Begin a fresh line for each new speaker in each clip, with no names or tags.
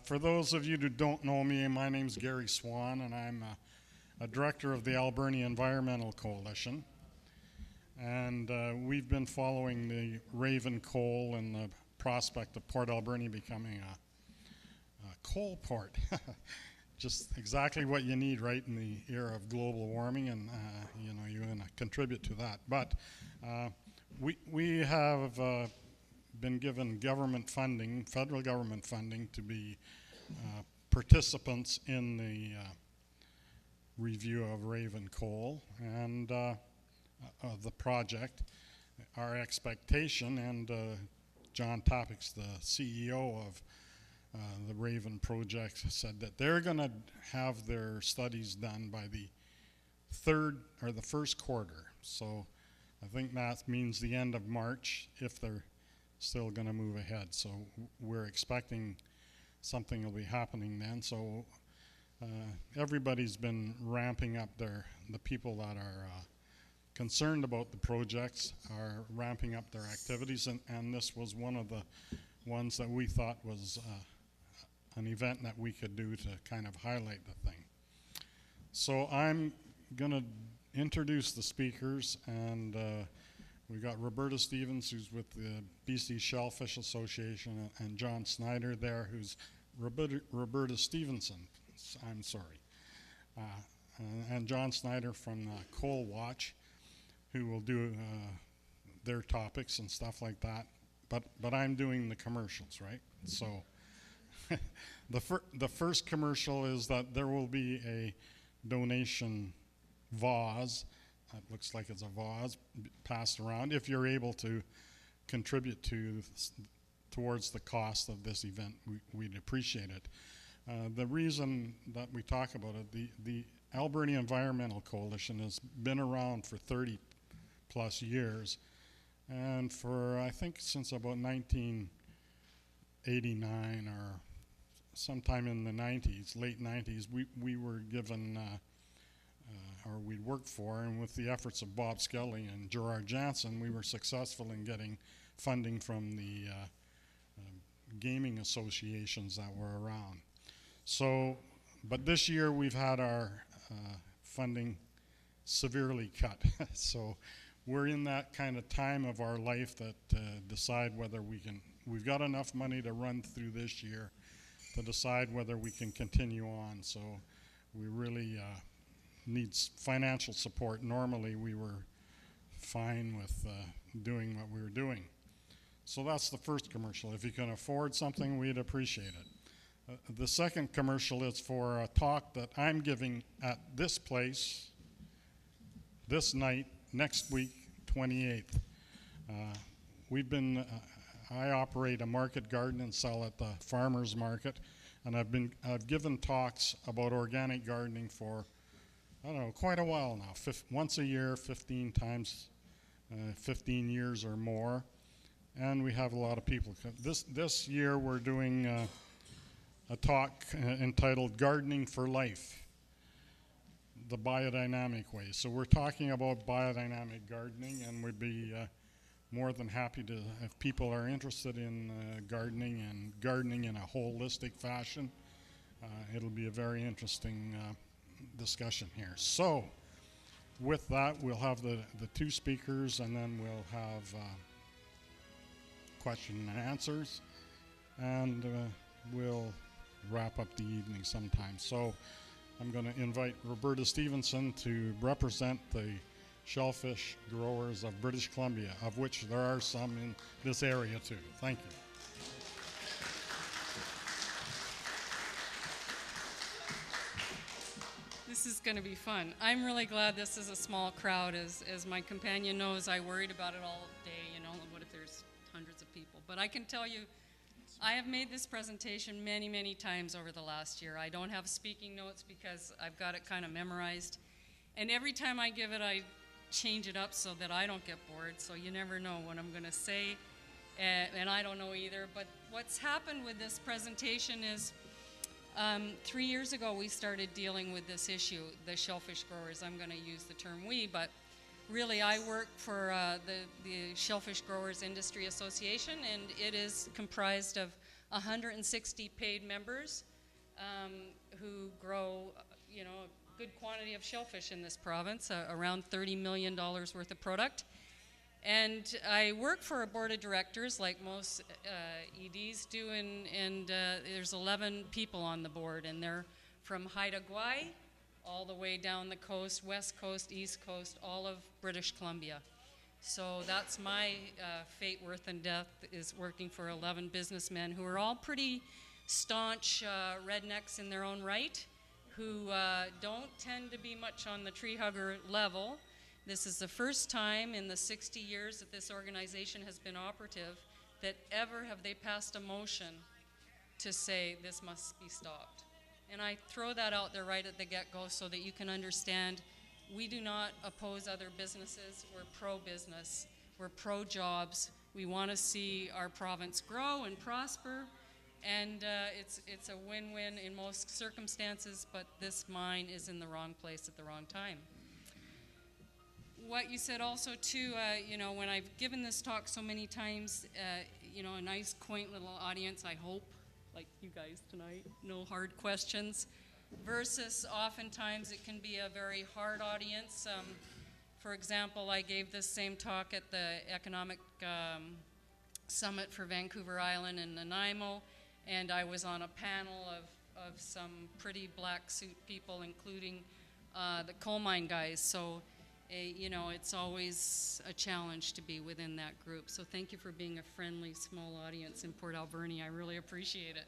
For those of you who don't know me, my name's Gary Swann, and I'm a director of the Alberni Environmental Coalition. And we've been following the Raven coal and the prospect of Port Alberni becoming a coal port. Just exactly what you need right in the era of global warming, and you're going to contribute to that. But we have been given government funding, federal government funding, to be participants in the review of Raven coal and of the project. Our expectation, and John Topic's the CEO of the Raven project, said that they're going to have their studies done by the first quarter. So I think that means the end of March if they're still going to move ahead. So we're expecting something will be happening then. So everybody's been ramping up the people that are concerned about the projects are ramping up their activities, and this was one of the ones that we thought was an event that we could do to kind of highlight the thing. So I'm going to introduce the speakers, and we got Roberta Stevenson, who's with the BC Shellfish Association, and John Snyder there, who's Roberta Stevenson, I'm sorry, and John Snyder from Coalwatch, who will do their topics and stuff like that. But I'm doing the commercials, right? So the first commercial is that there will be a donation vase. It looks like it's a vase passed around. If you're able to contribute towards the cost of this event, we'd appreciate it. The reason that we talk about it, the Alberni Environmental Coalition has been around for 30 plus years, and for I think since about 1989 or sometime in the 90s, late 90s, we were given or we worked for, and with the efforts of Bob Skelly and Gerard Jansen, we were successful in getting funding from the gaming associations that were around. So, but this year we've had our funding severely cut. So we're in that kind of time of our life that decide whether we've got enough money to run through this year to decide whether we can continue on. So we really need financial support. Normally we were fine with doing what we were doing. So that's the first commercial. If you can afford something, we'd appreciate it. The second commercial is for a talk that I'm giving at this place this night, next week, 28th. I operate a market garden and sell at the farmers market, and I've given talks about organic gardening for, I don't know, quite a while now. Once a year, 15 times, 15 years or more, and we have a lot of people. This year we're doing a talk entitled Gardening for Life, the biodynamic way. So we're talking about biodynamic gardening, and we'd be more than happy to, if people are interested in gardening and gardening in a holistic fashion, it'll be a very interesting discussion here. So with that, we'll have the two speakers, and then we'll have question and answers, and we'll wrap up the evening sometime. So I'm going to invite Roberta Stevenson to represent the shellfish growers of British Columbia, of which there are some in this area too. Thank you.
This is going to be fun. I'm really glad this is a small crowd. As my companion knows, I worried about it all day, what if there's hundreds of people? But I can tell you, I have made this presentation many, many times over the last year. I don't have speaking notes because I've got it kind of memorized. And every time I give it, I change it up so that I don't get bored. So you never know what I'm going to say, and I don't know either. But what's happened with this presentation is 3 years ago we started dealing with this issue, the shellfish growers. I'm going to use the term we, but really I work for the Shellfish Growers Industry Association, and it is comprised of 160 paid members who grow, a good quantity of shellfish in this province, around $30 million worth of product. And I work for a board of directors like most EDs do, and there's 11 people on the board, and they're from Haida Gwaii all the way down the coast, west coast, east coast, all of British Columbia. So that's my fate, worth, and death, is working for 11 businessmen who are all pretty staunch rednecks in their own right, who don't tend to be much on the tree hugger level. This is the first time in the 60 years that this organization has been operative that ever have they passed a motion to say this must be stopped. And I throw that out there right at the get-go so that you can understand we do not oppose other businesses. We're pro-business. We're pro-jobs. We want to see our province grow and prosper, and it's a win-win in most circumstances, but this mine is in the wrong place at the wrong time. What you said also too, when I've given this talk so many times, a nice quaint little audience, I hope, like you guys tonight, no hard questions, versus oftentimes it can be a very hard audience. For example, I gave this same talk at the Economic Summit for Vancouver Island in Nanaimo, and I was on a panel of some pretty black suit people, including the coal mine guys. So, it's always a challenge to be within that group. So thank you for being a friendly, small audience in Port Alberni. I really appreciate it.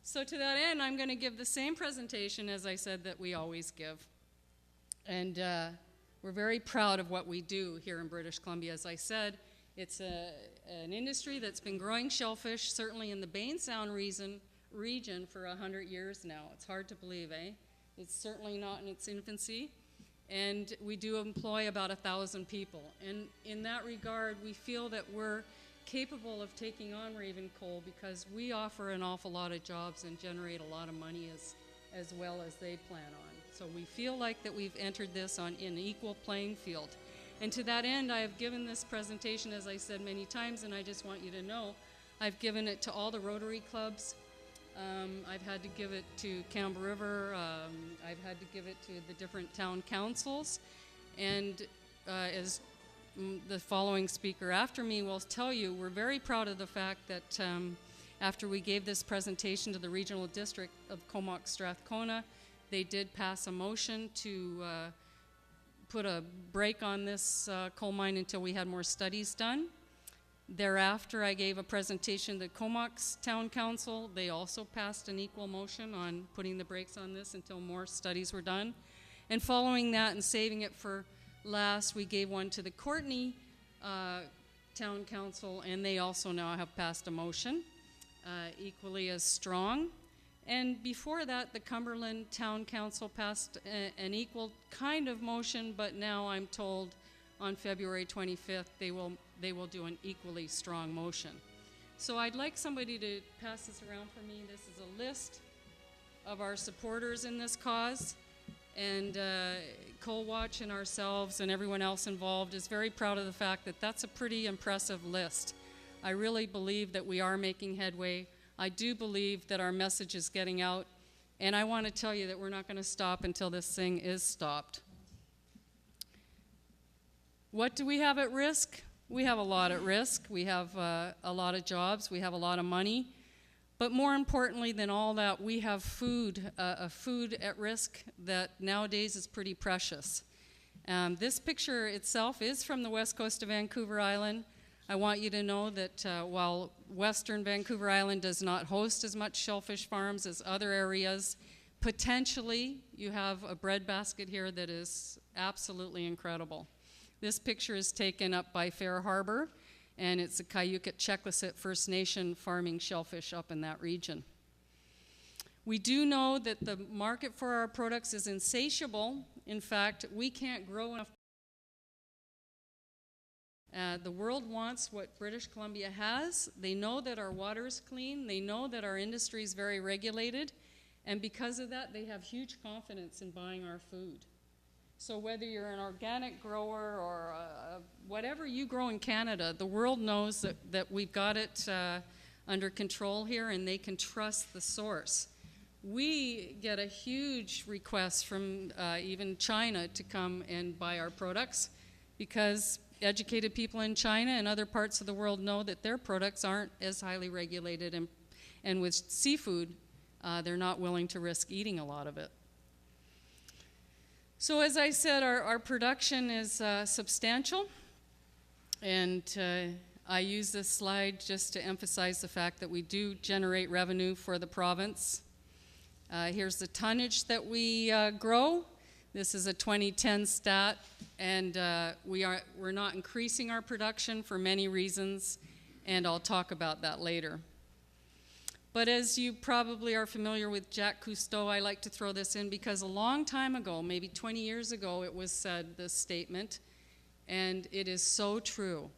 So to that end, I'm going to give the same presentation, as I said, that we always give. And we're very proud of what we do here in British Columbia. As I said, it's an industry that's been growing shellfish, certainly in the Bain Sound region for 100 years now. It's hard to believe, eh? It's certainly not in its infancy. And we do employ about 1,000 people. And in that regard, we feel that we're capable of taking on Raven Coal because we offer an awful lot of jobs and generate a lot of money as well as they plan on. So we feel like that we've entered this in an equal playing field. And to that end, I have given this presentation, as I said many times, and I just want you to know, I've given it to all the Rotary clubs. I've had to give it to Campbell River. I've had to give it to the different town councils. And as the following speaker after me will tell you, we're very proud of the fact that after we gave this presentation to the regional district of Comox-Strathcona, they did pass a motion to put a brake on this coal mine until we had more studies done. Thereafter, I gave a presentation to the Comox Town Council. They also passed an equal motion on putting the brakes on this until more studies were done. And following that and saving it for last, we gave one to the Courtenay Town Council, and they also now have passed a motion, equally as strong. And before that, the Cumberland Town Council passed an equal kind of motion, but now I'm told on February 25th they will do an equally strong motion. So I'd like somebody to pass this around for me. This is a list of our supporters in this cause, and Coalwatch and ourselves and everyone else involved is very proud of the fact that that's a pretty impressive list. I really believe that we are making headway. I do believe that our message is getting out, and I want to tell you that we're not going to stop until this thing is stopped. What do we have at risk? We have a lot at risk. We have a lot of jobs. We have a lot of money. But more importantly than all that, we have food, food at risk that nowadays is pretty precious. This picture itself is from the west coast of Vancouver Island. I want you to know that while western Vancouver Island does not host as much shellfish farms as other areas, potentially you have a breadbasket here that is absolutely incredible. This picture is taken up by Fair Harbor, and it's the Hupacasath First Nation farming shellfish up in that region. We do know that the market for our products is insatiable. In fact, we can't grow enough. The world wants what British Columbia has. They know that our water is clean. They know that our industry is very regulated. And because of that, they have huge confidence in buying our food. So whether you're an organic grower or whatever you grow in Canada, the world knows that we've got it under control here, and they can trust the source. We get a huge request from even China to come and buy our products, because educated people in China and other parts of the world know that their products aren't as highly regulated, and with seafood, they're not willing to risk eating a lot of it. So as I said, our production is substantial, and I use this slide just to emphasize the fact that we do generate revenue for the province. Here's the tonnage that we grow. This is a 2010 stat, and we're not increasing our production for many reasons, and I'll talk about that later. But as you probably are familiar with Jacques Cousteau, I like to throw this in because a long time ago, maybe 20 years ago, it was said, this statement, and it is so true.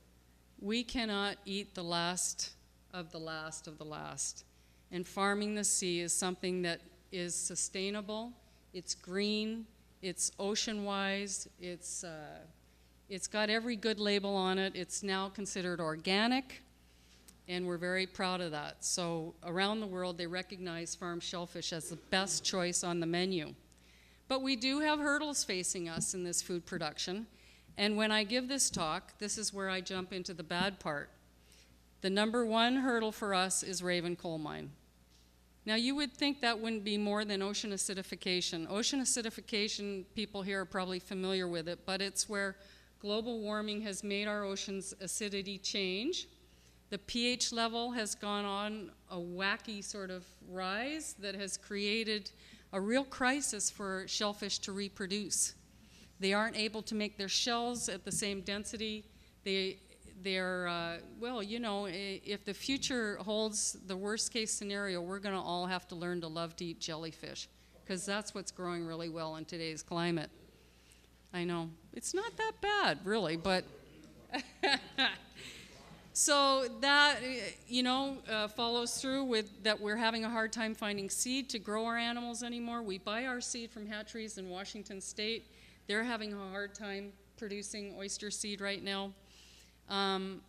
We cannot eat the last of the last of the last. And farming the sea is something that is sustainable, it's green, it's ocean-wise, it's got every good label on it. It's now considered organic, and we're very proud of that. So around the world, they recognize farmed shellfish as the best choice on the menu. But we do have hurdles facing us in this food production. And when I give this talk, this is where I jump into the bad part. The number one hurdle for us is Raven coal mine. Now, you would think that wouldn't be more than ocean acidification. Ocean acidification, people here are probably familiar with it, but it's where global warming has made our ocean's acidity change. The pH level has gone on a wacky sort of rise that has created a real crisis for shellfish to reproduce. They aren't able to make their shells at the same density. Well, you know, if the future holds the worst case scenario, we're going to all have to learn to love to eat jellyfish, because that's what's growing really well in today's climate. I know. It's not that bad, really, but... So that, follows through with that we're having a hard time finding seed to grow our animals anymore. We buy our seed from hatcheries in Washington State. They're having a hard time producing oyster seed right now. And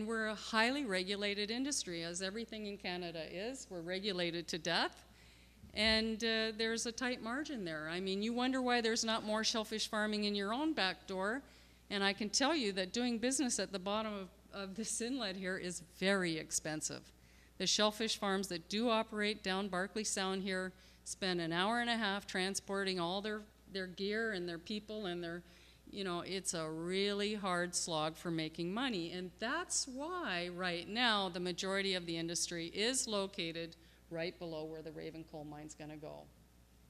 we're a highly regulated industry, as everything in Canada is. We're regulated to death, and there's a tight margin there. I mean, you wonder why there's not more shellfish farming in your own back door, and I can tell you that doing business at the bottom of this inlet here is very expensive. The shellfish farms that do operate down Barkley Sound here spend an hour and a half transporting all their gear and their people and their, it's a really hard slog for making money. And that's why right now the majority of the industry is located right below where the Raven coal mine's going to go.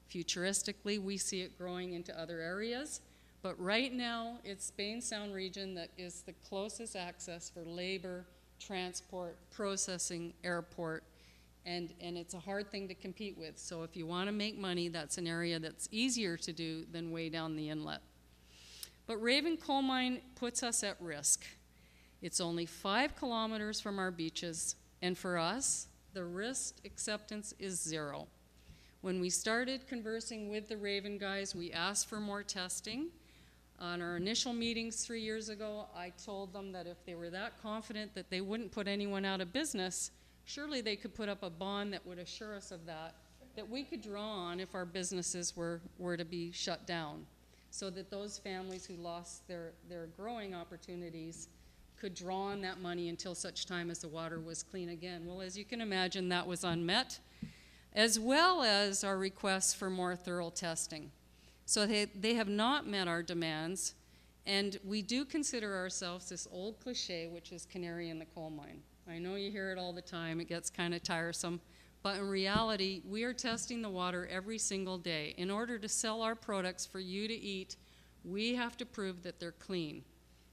Futuristically, we see it growing into other areas. But right now, it's Spain Sound region that is the closest access for labor, transport, processing, airport, and it's a hard thing to compete with. So if you want to make money, that's an area that's easier to do than way down the inlet. But Raven coal mine puts us at risk. It's only 5 kilometers from our beaches, and for us, the risk acceptance is 0. When we started conversing with the Raven guys, we asked for more testing. On our initial meetings 3 years ago, I told them that if they were that confident that they wouldn't put anyone out of business, surely they could put up a bond that would assure us of that we could draw on if our businesses were to be shut down, so that those families who lost their growing opportunities could draw on that money until such time as the water was clean again. Well, as you can imagine, that was unmet, as well as our requests for more thorough testing. So they have not met our demands, and we do consider ourselves this old cliche, which is canary in the coal mine. I know you hear it all the time, it gets kind of tiresome, but in reality, we are testing the water every single day. In order to sell our products for you to eat, we have to prove that they're clean.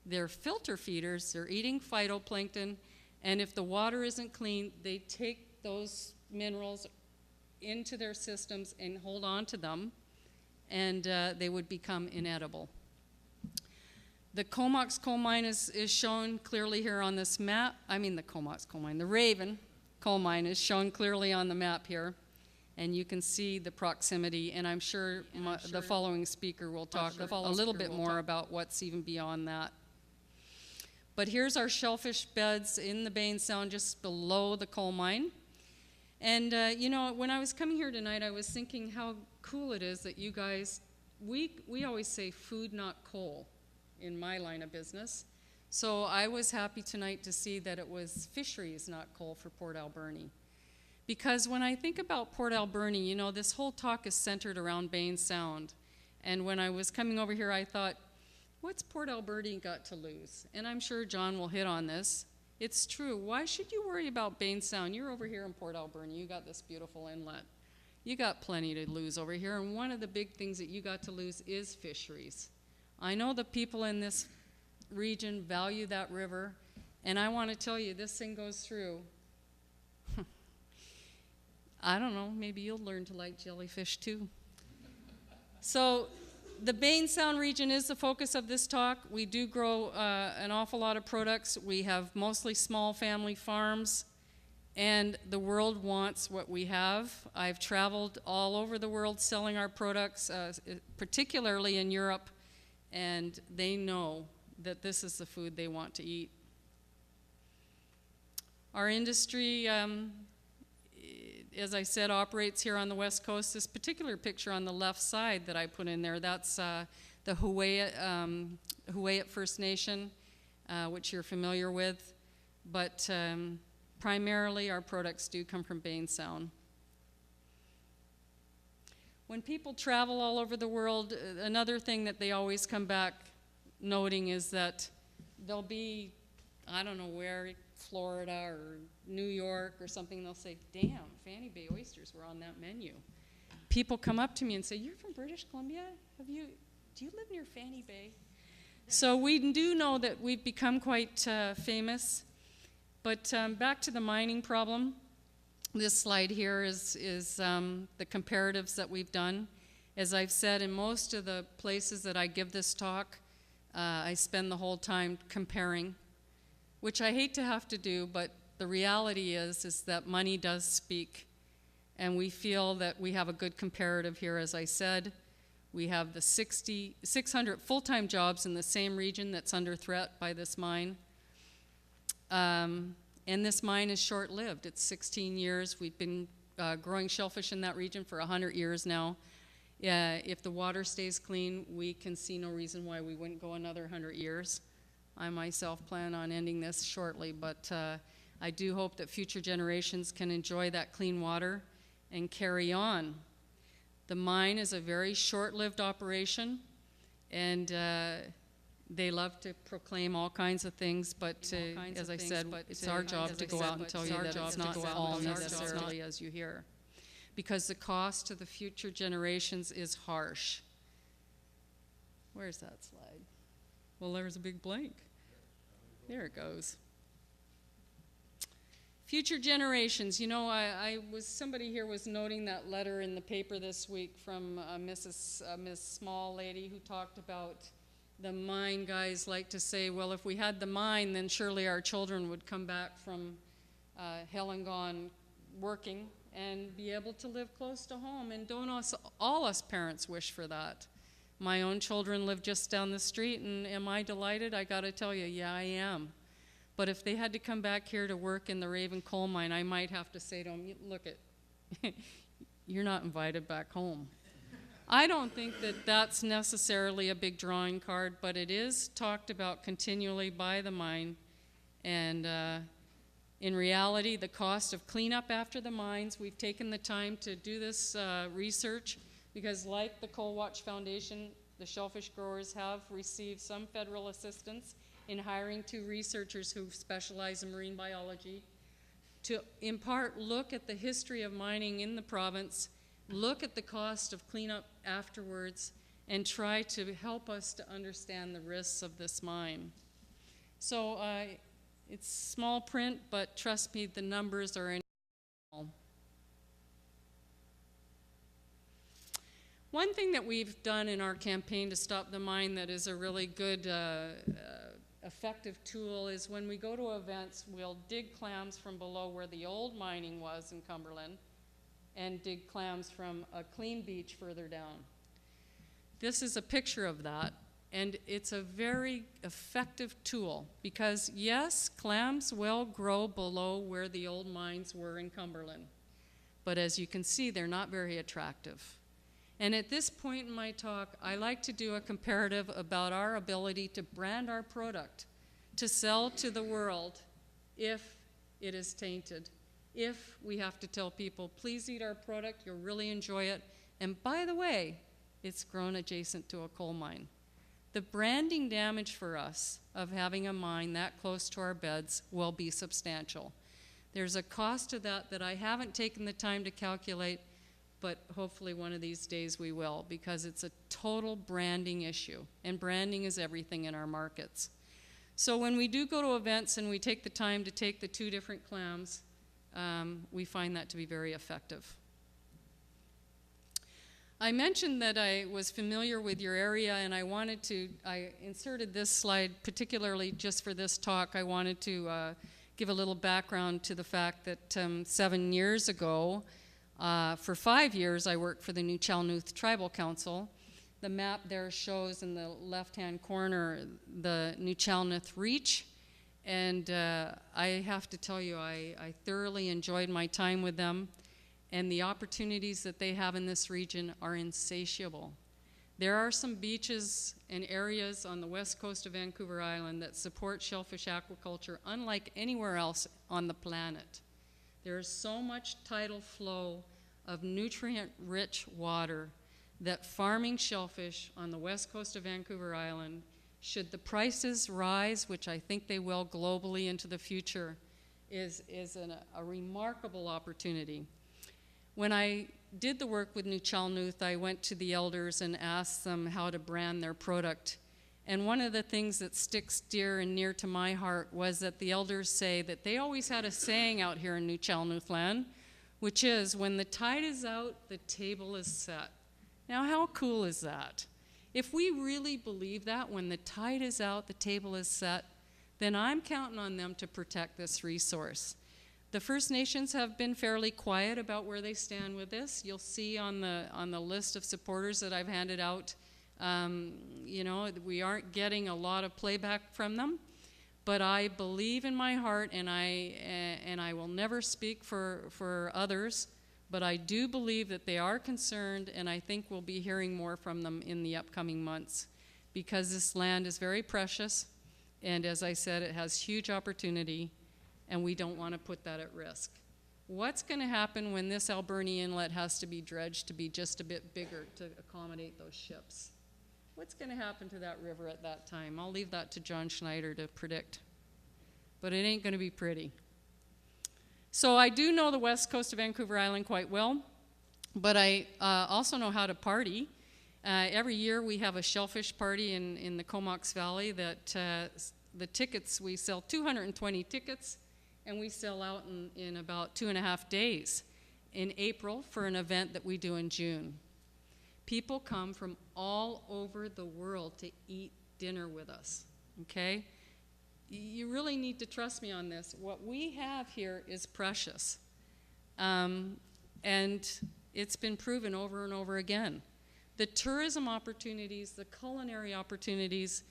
They're filter feeders, they're eating phytoplankton, and if the water isn't clean, they take those minerals into their systems and hold on to them, and they would become inedible. The Comox coal mine is shown clearly here on this map. The Comox coal mine, the Raven coal mine is shown clearly on the map here, and you can see the proximity, and I'm sure the following speaker will talk a little bit more about what's even beyond that. But here's our shellfish beds in the Bain Sound just below the coal mine. And you know, when I was coming here tonight, I was thinking how cool it is that you guys, we always say food, not coal, in my line of business. So I was happy tonight to see that it was fisheries, not coal, for Port Alberni. Because when I think about Port Alberni, you know, this whole talk is centered around Bain Sound. And when I was coming over here, I thought, what's Port Alberni got to lose? And I'm sure John will hit on this. It's true. Why should you worry about Bain Sound? You're over here in Port Alberni. You got this beautiful inlet. You got plenty to lose over here. And one of the big things that you got to lose is fisheries. I know the people in this region value that river. And I want to tell you, this thing goes through. I don't know, maybe you'll learn to like jellyfish too. So the Bain Sound region is the focus of this talk. We do grow an awful lot of products. We have mostly small family farms, and the world wants what we have. I've traveled all over the world selling our products, particularly in Europe, and they know that this is the food they want to eat. Our industry, as I said, operates here on the West Coast. This particular picture on the left side that I put in there, that's the Hupacasath First Nation, which you're familiar with. But primarily our products do come from Bain Sound. When people travel all over the world, another thing that they always come back noting is that they'll be, I don't know where, Florida or New York or something, they'll say, damn, Fanny Bay oysters were on that menu. People come up to me and say, you're from British Columbia? Do you live near Fanny Bay? So we do know that we've become quite famous. But back to the mining problem. This slide here is the comparatives that we've done. As I've said, in most of the places that I give this talk, I spend the whole time comparing, which I hate to have to do, but the reality is that money does speak, and we feel that we have a good comparative here. As I said, we have the 600 full-time jobs in the same region that's under threat by this mine. And this mine is short-lived. It's 16 years. We've been growing shellfish in that region for 100 years now. If the water stays clean, we can see no reason why we wouldn't go another 100 years. I myself plan on ending this shortly, but I do hope that future generations can enjoy that clean water and carry on. The mine is a very short-lived operation, and they love to proclaim all kinds of things, but as I said, it's our job to go out and tell you that it's not all necessarily as you hear, because the cost to the future generations is harsh. Where's that slide? Well, there's a big blank. There it goes. Future generations. You know, somebody here was noting that letter in the paper this week from Miss Small lady who talked about the mine guys like to say, well, if we had the mine, then surely our children would come back from hell and gone working and be able to live close to home. And don't all us parents wish for that? My own children live just down the street, and am I delighted? I gotta tell you, yeah, I am. But if they had to come back here to work in the Raven coal mine, I might have to say to them, look, you're not invited back home. I don't think that that's necessarily a big drawing card, but it is talked about continually by the mine. And in reality, the cost of cleanup after the mines, we've taken the time to do this research, because like the Coalwatch Foundation, the shellfish growers have received some federal assistance in hiring 2 researchers who specialize in marine biology to, in part, look at the history of mining in the province, look at the cost of cleanup afterwards, and try to help us to understand the risks of this mine. So it's small print, but trust me, the numbers are in. One thing that we've done in our campaign to stop the mine that is a really good, effective tool is when we go to events, we'll dig clams from below where the old mining was in Cumberland and dig clams from a clean beach further down. This is a picture of that, And it's a very effective tool because, yes, clams will grow below where the old mines were in Cumberland. But as you can see, they're not very attractive. And at this point in my talk, I like to do a comparative about our ability to brand our product, to sell to the world if it is tainted, if we have to tell people, please eat our product, you'll really enjoy it. And by the way, it's grown adjacent to a coal mine. The branding damage for us of having a mine that close to our beds will be substantial. There's a cost to that that I haven't taken the time to calculate, but hopefully one of these days we will, because it's a total branding issue, and branding is everything in our markets. So when we do go to events and we take the time to take the two different clams, we find that to be very effective. I mentioned that I was familiar with your area, and I inserted this slide particularly just for this talk. I wanted to give a little background to the fact that 7 years ago, for 5 years, I worked for the Nuu-chah-nulth Tribal Council. The map there shows in the left-hand corner the Nuu-chah-nulth Reach, and I have to tell you, I thoroughly enjoyed my time with them. And the opportunities that they have in this region are insatiable. There are some beaches and areas on the west coast of Vancouver Island that support shellfish aquaculture unlike anywhere else on the planet. There is so much tidal flow of nutrient-rich water that farming shellfish on the west coast of Vancouver Island, should the prices rise, which I think they will globally into the future, is a remarkable opportunity. When I did the work with Nuu-chah-nulth, I went to the elders and asked them how to brand their product. And one of the things that sticks dear and near to my heart was that the elders say that they always had a saying out here in Nuu-chah-nulth land, which is, when the tide is out, the table is set. Now, how cool is that? If we really believe that, when the tide is out, the table is set, then I'm counting on them to protect this resource. The First Nations have been fairly quiet about where they stand with this. You'll see on the list of supporters that I've handed out, you know, we aren't getting a lot of playback from them. But I believe in my heart, and I will never speak for others, but I do believe that they are concerned, and I think we'll be hearing more from them in the upcoming months, because this land is very precious, and as I said, it has huge opportunity, and we don't want to put that at risk. What's going to happen when this Alberni inlet has to be dredged to be just a bit bigger to accommodate those ships? What's going to happen to that river at that time? I'll leave that to John Snyder to predict. But it ain't going to be pretty. So I do know the west coast of Vancouver Island quite well, but I also know how to party. Every year we have a shellfish party in the Comox Valley that the tickets, we sell 220 tickets, and we sell out in about 2.5 days in April for an event that we do in June. People come from all over the world to eat dinner with us, okay? You really need to trust me on this. What we have here is precious, and it's been proven over and over again. The tourism opportunities, the culinary opportunities,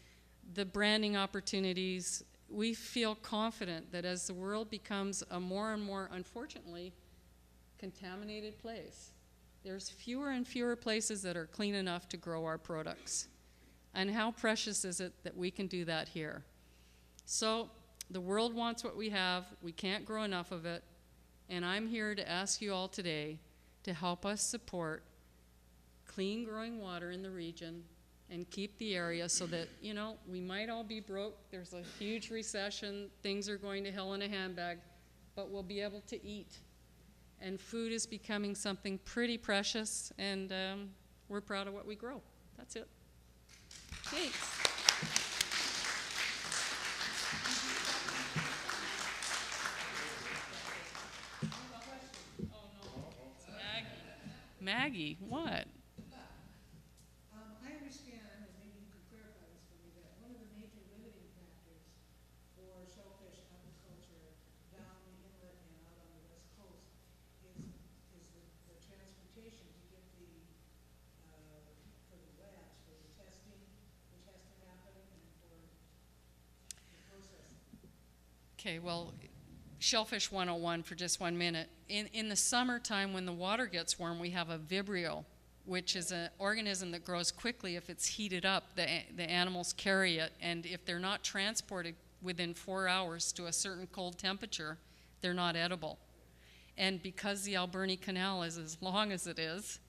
the branding opportunities, we feel confident that as the world becomes a more and more, unfortunately, contaminated place, there's fewer and fewer places that are clean enough to grow our products. And how precious is it that we can do that here? So the world wants what we have. We can't grow enough of it. And I'm here to ask you all today to help us support clean growing water in the region and keep the area so that, you know, we might all be broke. There's a huge recession. Things are going to hell in a handbag, but we'll be able to eat. And food is becoming something pretty precious, and we're proud of what we grow. That's it. Thanks. Oh, no. It's Maggie, what?
I understand, and maybe you can clarify this for me, that one of the major limiting factors for shellfish aquaculture down the inlet and out on the west coast is the transportation to get for the labs, for the testing, which has to
Okay, well, Shellfish 101 for just 1 minute. In the summertime when the water gets warm, we have a vibrio, which is an organism that grows quickly if it's heated up. The animals carry it, and if they're not transported within 4 hours to a certain cold temperature, they're not edible. And because the Alberni Canal is as long as it is,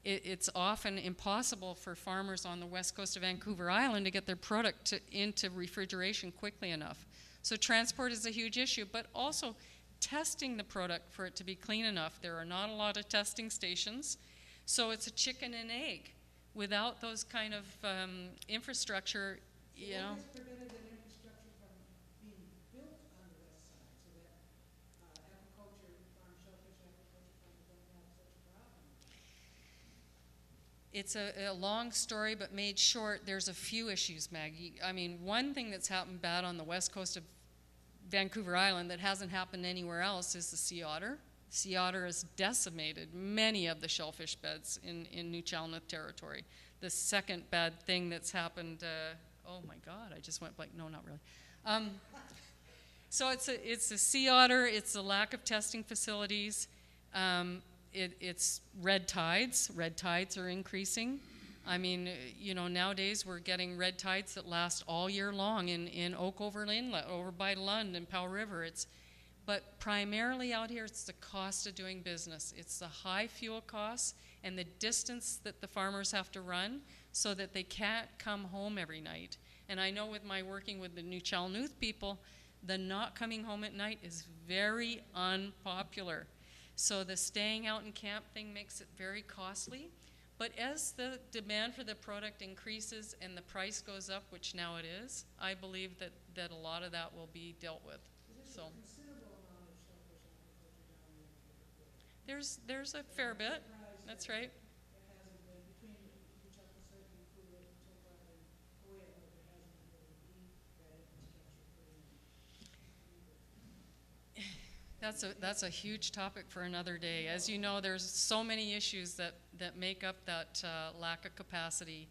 it's often impossible for farmers on the west coast of Vancouver Island to get their product into refrigeration quickly enough. So transport is a huge issue, but also testing the product for it to be clean enough. There are not a lot of testing stations, so it's a chicken and egg. Without those kind of infrastructure, you know.
What has prevented that infrastructure from being built on the west side so that aquaculture farms, shellfish aquaculture farms don't have such a problem?
It's a long story, but made short, there's a few issues, Maggie. I mean, one thing that's happened bad on the west coast of Vancouver Island that hasn't happened anywhere else is the sea otter. Sea otter has decimated many of the shellfish beds in New Chalmouth territory. The second bad thing that's happened, oh my God, I just went blank. No, not really. So it's a sea otter. It's the lack of testing facilities. It's red tides. Red tides are increasing. I mean, you know, nowadays we're getting red tides that last all year long in Oakover Inlet, over by Lund and Powell River. But primarily out here, it's the cost of doing business. It's the high fuel costs and the distance that the farmers have to run so that they can't come home every night. And I know with my working with the New Chalmouth people, the not coming home at night is very unpopular. So the staying out in camp thing makes it very costly. But as the demand for the product increases and the price goes up, which now it is, I believe that a lot of that will be dealt with. So there's a fair bit. That's right.
It hasn't been between Hupacasath and Kula, Topa, and Koya, but there hasn't really been that infrastructure put in.
That's a huge topic for another day. As you know, there's so many issues that make up that lack of capacity,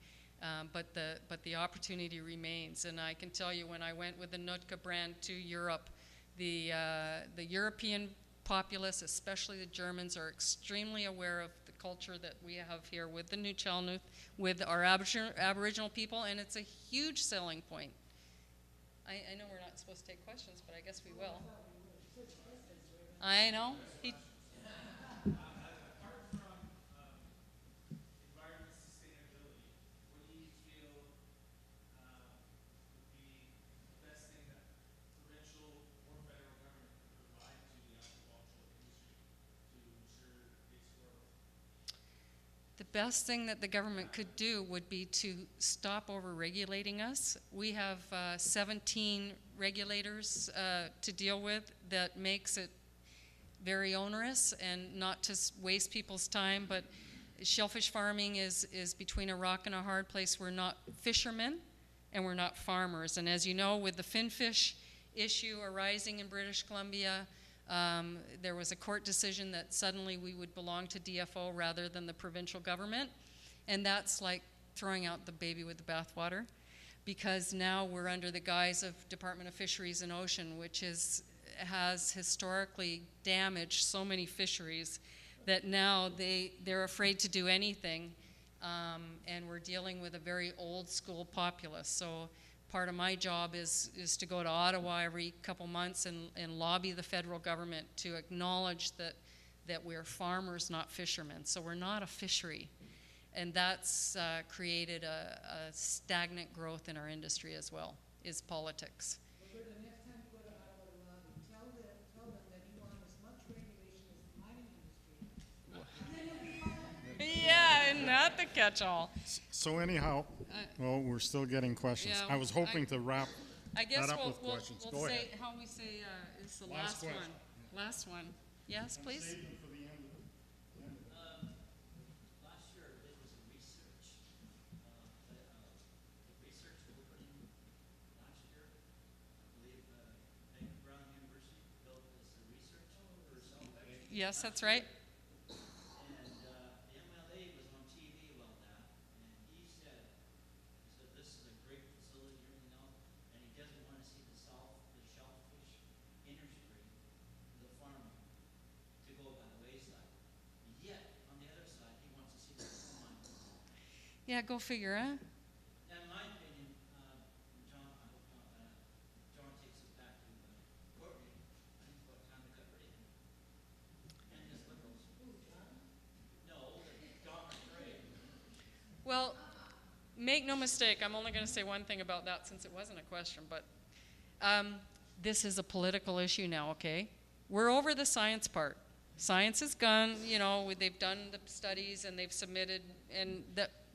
but the opportunity remains. And I can tell you, when I went with the Nootka brand to Europe, the European populace, especially the Germans, are extremely aware of the culture that we have here with the New Chalmouth, with our Aboriginal people, and it's a huge selling point. I know we're not supposed to take questions, but I guess we will. I know.
Apart from environment sustainability, what do you feel would be the best thing that provincial or federal government could provide to the aquaculture industry to ensure its growth?
The best thing that the government could do would be to stop over-regulating us. We have 17 regulators to deal with. That makes it very onerous, and not to waste people's time, but shellfish farming is between a rock and a hard place. We're not fishermen and we're not farmers. And as you know, with the finfish issue arising in British Columbia, there was a court decision that suddenly we would belong to DFO rather than the provincial government. And that's like throwing out the baby with the bathwater, because now we're under the guise of Department of Fisheries and Ocean, which has historically damaged so many fisheries that now they're afraid to do anything, and we're dealing with a very old school populace. So part of my job is to go to Ottawa every couple months and lobby the federal government to acknowledge that we're farmers, not fishermen. So we're not a fishery, and that's created a stagnant growth in our industry as well, is politics.
Roberta, next time you go to Ottawa to lobby, tell them that you want as much regulation as the mining industry. And then you'll be fine.
Yeah, and not the catch-all.
So anyhow, well, we're still getting questions.
Yeah,
I was hoping to wrap
I guess
that up
we'll
with questions.
we'll
Go
say
ahead.
how we say is the
Last
last
question.
one. Last one. Yes, please.
Last year I did was a research. The research opening last year, I believe Brown University built this research for Shellfish.
Yes, that's right.
And the MLA was on TV about that, and he said this is a great facility and everything else, and he doesn't want to see the shellfish
Yeah, go figure, huh?
Now, in my opinion, John, I hope John takes us back to Courtney. I think it's about time we got rid of him. And his liberals. Ooh, John? No, Don McRae.
Well, make no mistake, I'm only going to say one thing about that since it wasn't a question, but this is a political issue now, okay? We're over the science part. Science is gone, you know, they've done the studies and they've submitted, and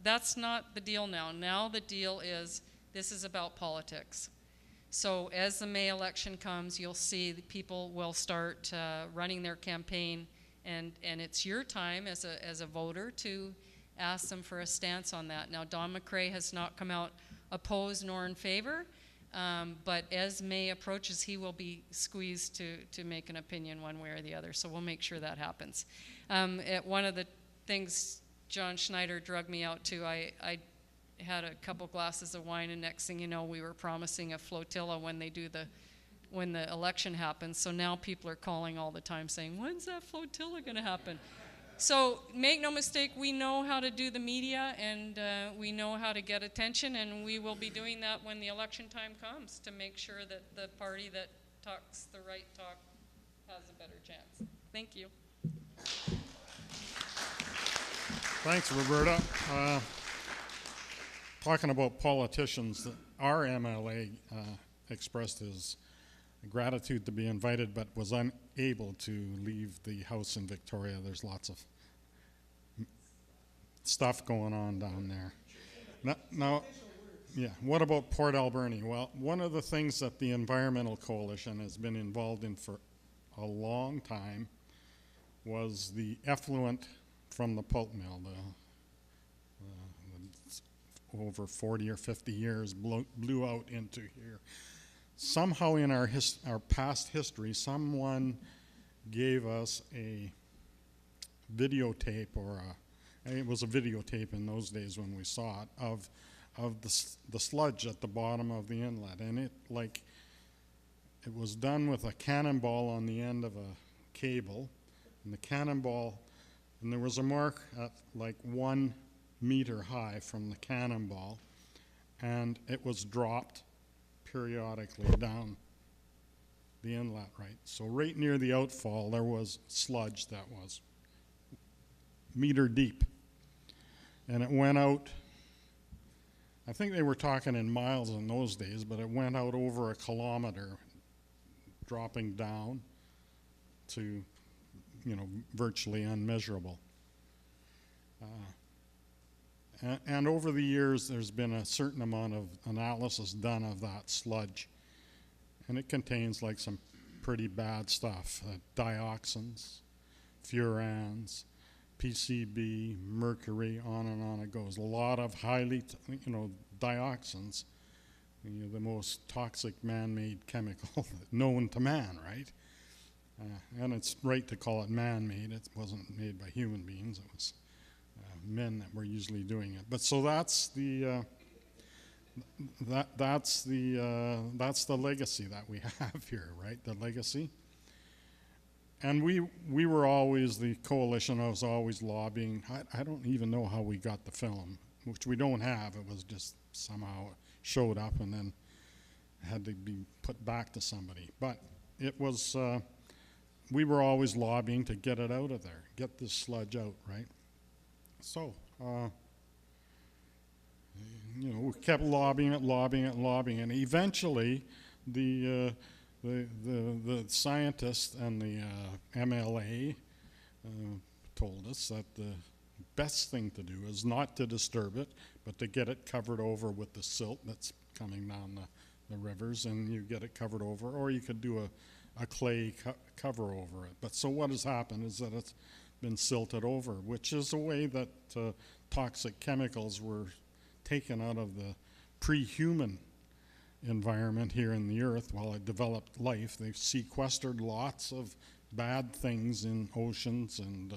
that's not the deal now. Now the deal is, this is about politics. So as the May election comes, you'll see that people will start running their campaign, and it's your time as a voter to ask them for a stance on that. Now, Don McRae has not come out opposed nor in favor, but as May approaches, he will be squeezed to make an opinion one way or the other, so we'll make sure that happens. One of the things John Snyder drugged me out to, I had a couple glasses of wine, and next thing you know, we were promising a flotilla when the election happens. So now people are calling all the time saying, when's that flotilla going to happen? So make no mistake, we know how to do the media, and we know how to get attention, and we will be doing that when the election time comes to make sure that the party that talks the right talk has a better chance. Thank you.
Thanks, Roberta. Talking about politicians, our MLA expressed his gratitude to be invited, but was unable to leave the house in Victoria. There's lots of stuff going on down there. Now, yeah, what about Port Alberni? Well, one of the things that the Environmental Coalition has been involved in for a long time was the effluent from the pulp mill. Over 40 or 50 years blew out into here. Somehow in our past history, someone gave us a videotape, it was a videotape in those days when we saw it, of the sludge at the bottom of the inlet. And it was done with a cannonball on the end of a cable. And the cannonball, and there was a mark at like 1 meter high from the cannonball, and it was dropped periodically down the inlet, right? So right near the outfall, there was sludge that was meter deep. And it went out, I think they were talking in miles in those days, but it went out over a kilometer, dropping down to, virtually unmeasurable. And over the years, there's been a certain amount of analysis done of that sludge. And it contains like some pretty bad stuff, dioxins, furans, PCB, mercury, on and on it goes. A lot of highly, dioxins, the most toxic man-made chemical known to man, right? And it's right to call it man-made. It wasn't made by human beings. It was men that were usually doing it. But so that's the that's the legacy that we have here, right? The legacy. And we were always, the coalition was always lobbying. I don't even know how we got the film, which we don't have. It was just somehow showed up and then had to be put back to somebody. But it was, we were always lobbying to get it out of there, get this sludge out, right? So, we kept lobbying it, and eventually the scientists and the MLA told us that the best thing to do is not to disturb it, but to get it covered over with the silt that's coming down the rivers, and you get it covered over, or you could do a clay cover over it. But so what has happened is that it's been silted over, which is a way that toxic chemicals were taken out of the pre-human environment here in the earth while it developed life. They've sequestered lots of bad things in oceans and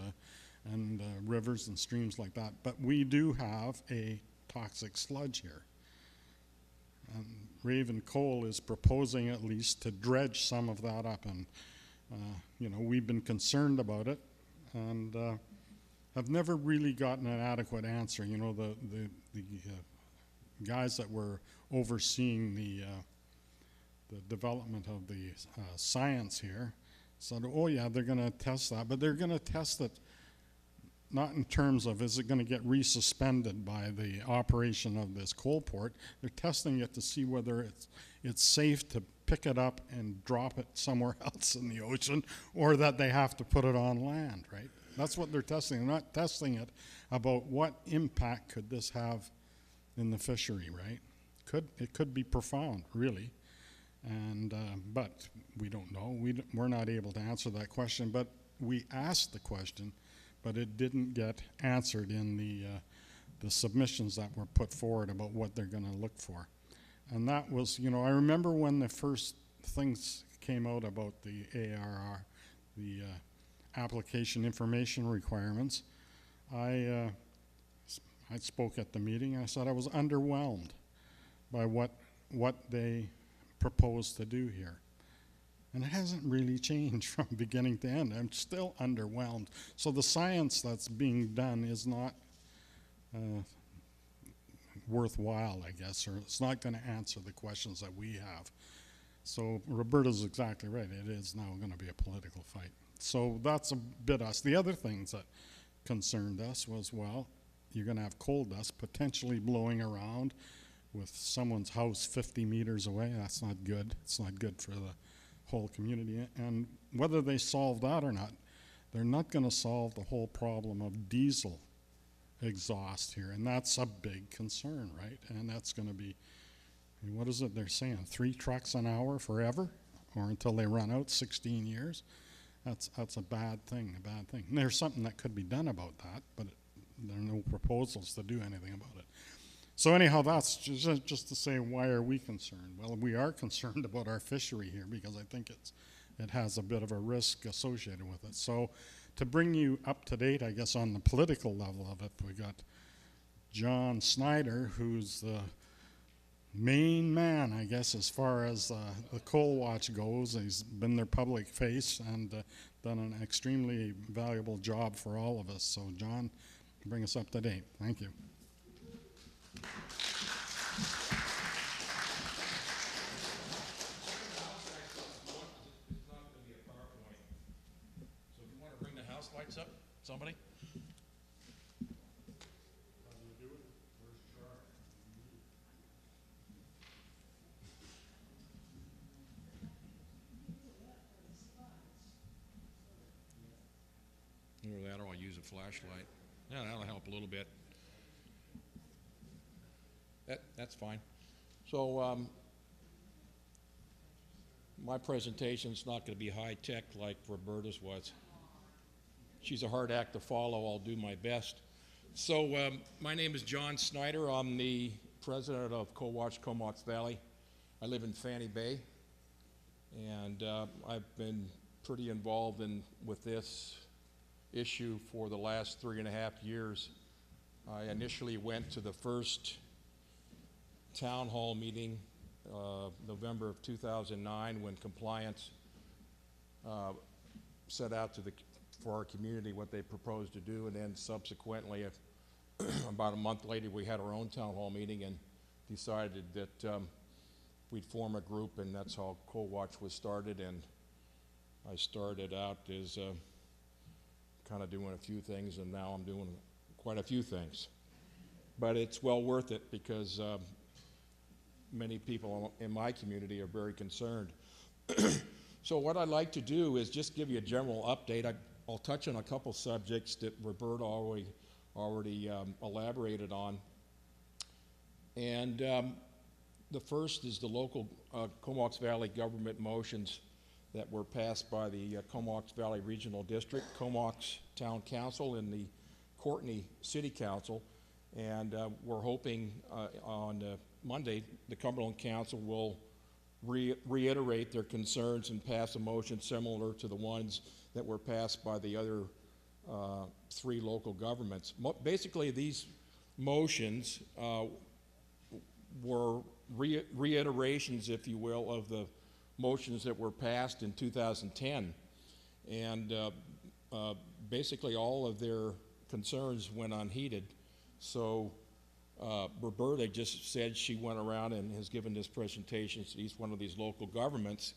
rivers and streams like that. But we do have a toxic sludge here. And Raven Coal is proposing at least to dredge some of that up, and we've been concerned about it. And have never really gotten an adequate answer. You know, the guys that were overseeing the development of the science here said, oh yeah, they're going to test that, but they're going to test it not in terms of is it going to get resuspended by the operation of this coal port. They're testing it to see whether it's safe to pick it up and drop it somewhere else in the ocean, or that they have to put it on land, right? That's what they're testing. They're not testing it about what impact could this have in the fishery, right? It could be profound, really. And but we don't know. We're not able to answer that question. But we asked the question, but it didn't get answered in the submissions that were put forward about what they're going to look for. And that was, you know, I remember when the first things came out about the ARR, the application information requirements. I spoke at the meeting. I said I was underwhelmed by what they proposed to do here. And it hasn't really changed from beginning to end. I'm still underwhelmed. So the science that's being done is not worthwhile, I guess, or it's not going to answer the questions that we have. So Roberta's exactly right. It is now going to be a political fight. So that's a bit us. The other things that concerned us was, well, you're going to have coal dust potentially blowing around with someone's house 50 meters away. That's not good. It's not good for the whole community. And whether they solve that or not, they're not going to solve the whole problem of diesel exhaust here. And that's a big concern, right? And that's going to be, I mean, what is it they're saying? 3 trucks an hour forever? Or until they run out, 16 years? That's a bad thing, And there's something that could be done about that, but there are no proposals to do anything about it. So anyhow, that's just to say, why are we concerned? Well, we are concerned about our fishery here because I think it has a bit of a risk associated with it. So to bring you up to date, I guess, on the political level of it, we got John Snyder, who's the main man, I guess, as far as the Coalwatch goes. He's been their public face and done an extremely valuable job for all of us. So John, bring us up to date. Thank you.
Lights up, somebody? Either that or I'll use a flashlight. Yeah, that'll help a little bit. That's fine. So my presentation's not going to be high tech like Roberta's was. She's a hard act to follow. I'll do my best. So my name is John Snyder. I'm the president of Coalwatch Comox Valley. I live in Fanny Bay, and I've been pretty involved with this issue for the last 3.5 years. I initially went to the first town hall meeting, November of 2009, when compliance set out for our community what they proposed to do, and then subsequently, about a month later, we had our own town hall meeting and decided that we'd form a group, and that's how Coalwatch was started. And I started out as kind of doing a few things, and now I'm doing quite a few things. But it's well worth it because many people in my community are very concerned. So what I'd like to do is just give you a general update. I'll touch on a couple subjects that Roberta already elaborated on. And the first is the local Comox Valley government motions that were passed by the Comox Valley Regional District, Comox Town Council, and the Courtenay City Council. And we're hoping on Monday the Cumberland Council will reiterate their concerns and pass a motion similar to the ones that were passed by the other 3 local governments. Basically, these motions were reiterations, if you will, of the motions that were passed in 2010. And basically all of their concerns went unheeded. So Roberta just said she went around and has given this presentation to each one of these local governments.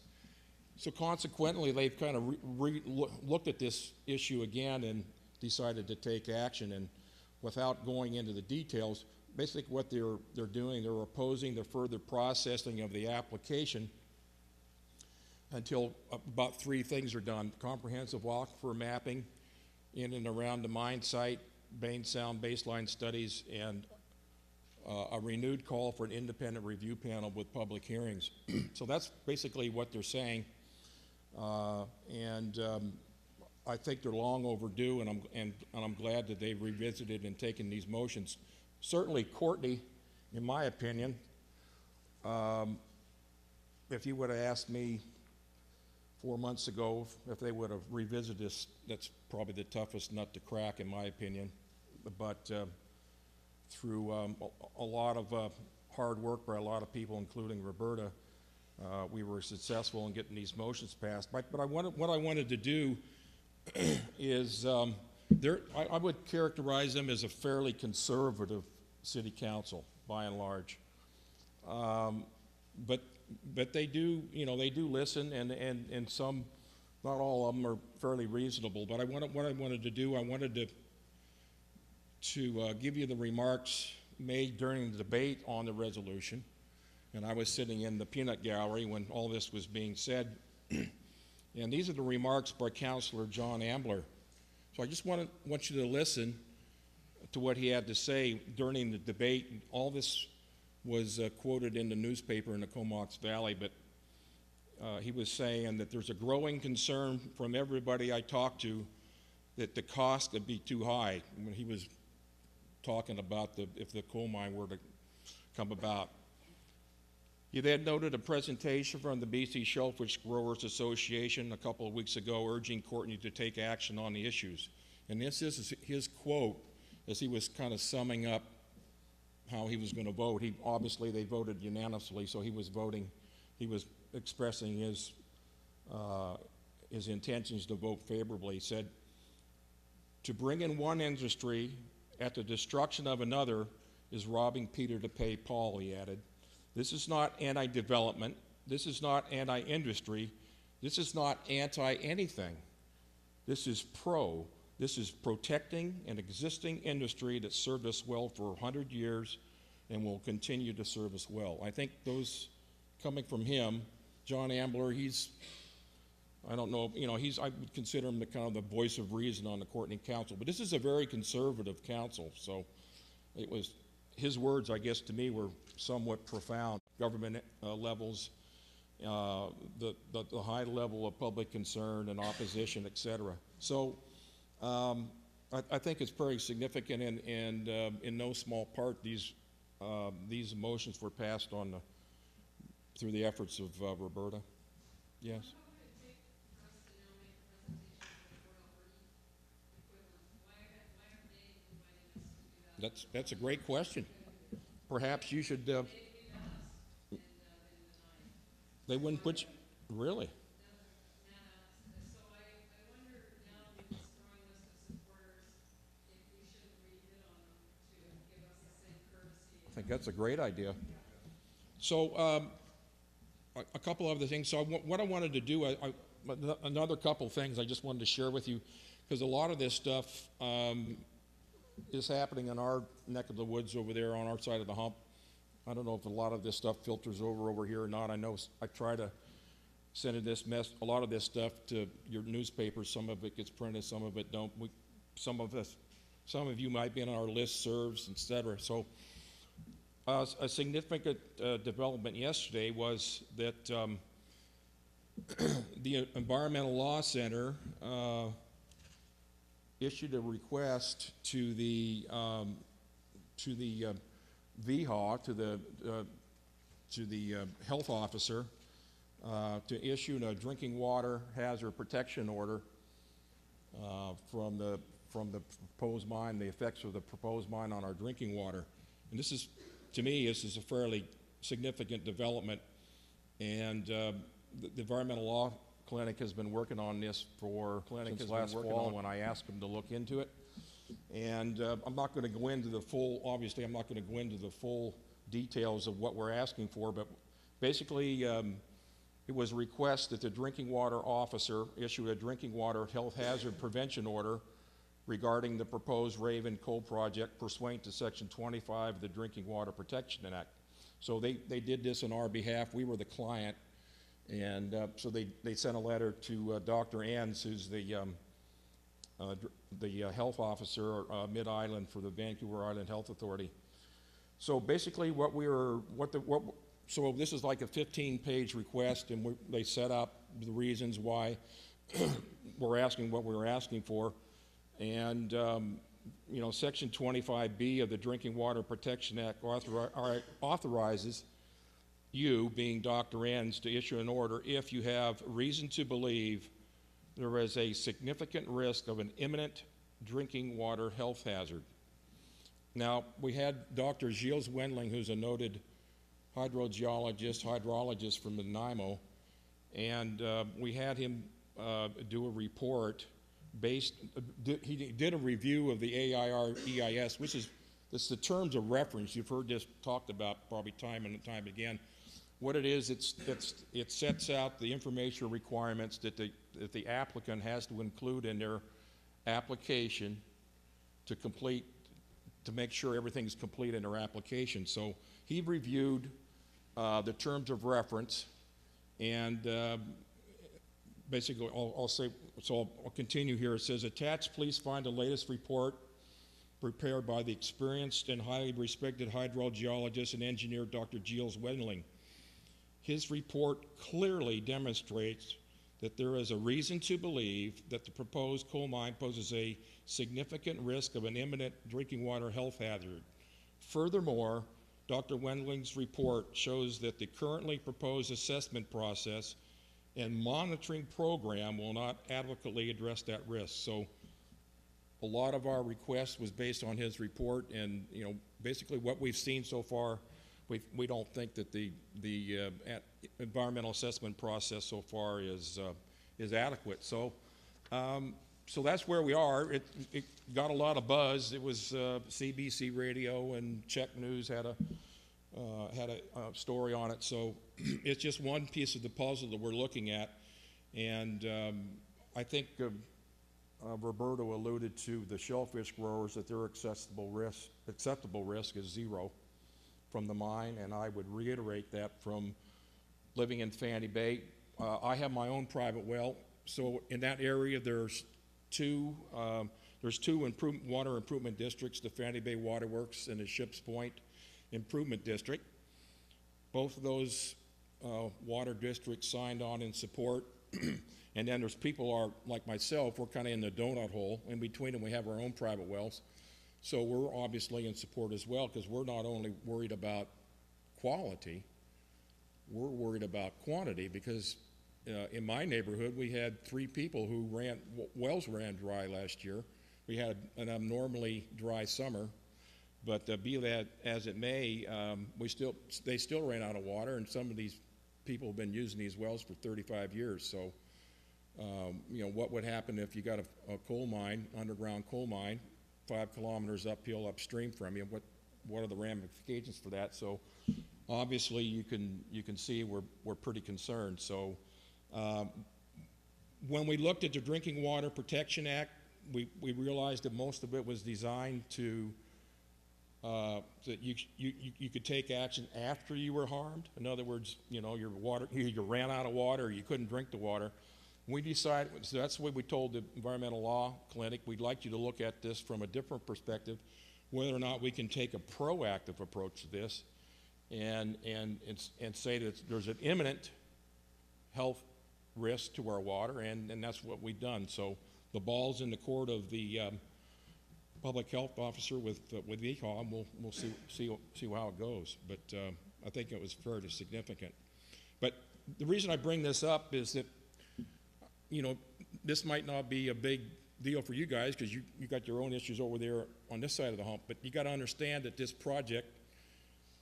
So consequently, they've kind of looked at this issue again and decided to take action. And without going into the details, basically what they're doing, they're opposing the further processing of the application until about 3 things are done: comprehensive aquifer mapping in and around the mine site, Bain Sound baseline studies, and a renewed call for an independent review panel with public hearings. So that's basically what they're saying, and I think they're long overdue, and I'm glad that they've revisited and taken these motions. Certainly, Courtney, in my opinion, if you would have asked me 4 months ago if they would have revisited this, that's probably the toughest nut to crack, in my opinion. But through a lot of hard work by a lot of people, including Roberta, we were successful in getting these motions passed. But what I wanted to do is I would characterize them as a fairly conservative city council, by and large. But they do, they do listen, and some, not all of them, are fairly reasonable. But what I wanted to do, I wanted to give you the remarks made during the debate on the resolution. And I was sitting in the peanut gallery when all this was being said. And these are the remarks by Councillor John Ambler. So I just want you to listen to what he had to say during the debate. All this was quoted in the newspaper in the Comox Valley, but he was saying that there's a growing concern from everybody I talked to that the cost could be too high. When he was talking about if the coal mine were to come about. He then noted a presentation from the BC Shellfish Growers Association a couple of weeks ago urging Courtney to take action on the issues. And this is his quote as he was kind of summing up how he was going to vote. Obviously they voted unanimously, so he was expressing his intentions to vote favorably. He said, "To bring in one industry at the destruction of another is robbing Peter to pay Paul," he added. "This is not anti-development. This is not anti-industry. This is not anti-anything. This is pro. This is protecting an existing industry that served us well for 100 years and will continue to serve us well." I think those coming from him, John Ambler, I don't know, I would consider him the kind of the voice of reason on the Courtney Council, but this is a very conservative council, so it was, his words, I guess, to me were somewhat profound. Government levels, the high level of public concern and opposition, et cetera. So I think it's very significant, and in no small part these motions were passed through the efforts of Roberta. Yes. That's a great question. Perhaps you should. They wouldn't put you. Really?
So I wonder now with this growing list of supporters, if we shouldn't re-hit on them to give us the same courtesy.
I think that's a great idea. So a couple other things. So what I wanted to do, another couple things I just wanted to share with you, because a lot of this stuff is happening in our neck of the woods over there on our side of the hump. I don't know if a lot of this stuff filters over here or not. I know I try to send a lot of this stuff to your newspapers. Some of it gets printed, some of it don't. Some of you might be on our listservs, etc. So a significant development yesterday was that the Environmental Law Center issued a request to the VHA, to the health officer, to issue a drinking water hazard protection order from the proposed mine, the effects of the proposed mine on our drinking water. And this is, to me, this is a fairly significant development. And the Environmental Law Clinic has been working on this since last fall when I asked them to look into it. And I'm not going to go into the full, obviously I'm not going to go into the full details of what we're asking for, but basically it was a request that the drinking water officer issue a drinking water health hazard prevention order regarding the proposed Raven coal project pursuant to Section 25 of the Drinking Water Protection Act. So they did this on our behalf. We were the client, and so they sent a letter to Dr. Ans, who's the health officer, Mid-Island for the Vancouver Island Health Authority. So basically so this is like a 15-page request, and they set up the reasons why we're asking what we're asking for. And you know, Section 25B of the Drinking Water Protection Act authorizes you, being Dr. Ans, to issue an order if you have reason to believe there is a significant risk of an imminent drinking water health hazard. Now, we had Dr. Gilles Wendling, who's a noted hydrologist from Nanaimo, and we had him do a report he did a review of the AIR-EIS, which is the terms of reference. You've heard this talked about probably time and time again. What it is, it sets out the information requirements that the applicant has to include in their application to make sure everything's complete in their application. So he reviewed the terms of reference, and basically I'll continue here. It says, attached, please find the latest report prepared by the experienced and highly respected hydrogeologist and engineer Dr. Gilles Wendling. His report clearly demonstrates that there is a reason to believe that the proposed coal mine poses a significant risk of an imminent drinking water health hazard. Furthermore, Dr. Wendling's report shows that the currently proposed assessment process and monitoring program will not adequately address that risk. So a lot of our request was based on his report, and you know, basically what we've seen so far, we don't think that the environmental assessment process so far is adequate. So so that's where we are. It got a lot of buzz. It was CBC Radio and Czech News had a story on it. So it's just one piece of the puzzle that we're looking at, and I think Roberta alluded to the shellfish growers, that their acceptable risk is zero from the mine, and I would reiterate that from living in Fanny Bay. I have my own private well, so in that area there's two water improvement districts, the Fanny Bay Waterworks and the Ships Point Improvement District. Both of those water districts signed on in support, and then there's people like myself, we're kind of in the donut hole. In between them we have our own private wells. So we're obviously in support as well, because we're not only worried about quality, we're worried about quantity, because in my neighborhood we had 3 people who wells ran dry last year. We had an abnormally dry summer, but be that as it may, they still ran out of water, and some of these people have been using these wells for 35 years. So you know, what would happen if you got a coal mine, underground coal mine, 5 kilometers uphill upstream from you? What are the ramifications for that? So obviously you can see we're pretty concerned. So when we looked at the Drinking Water Protection Act, we realized that most of it was designed to that you could take action after you were harmed. In other words, you know, you ran out of water, or you couldn't drink the water. We decided, so that's what we told the Environmental Law Clinic. We'd like you to look at this from a different perspective, whether or not we can take a proactive approach to this, and say that there's an imminent health risk to our water, and that's what we've done. So the ball's in the court of the public health officer with ECOM. We'll see how it goes, but I think it was fairly significant. But the reason I bring this up is that, you know, this might not be a big deal for you guys, because you got your own issues over there on this side of the hump, but you got to understand that this project,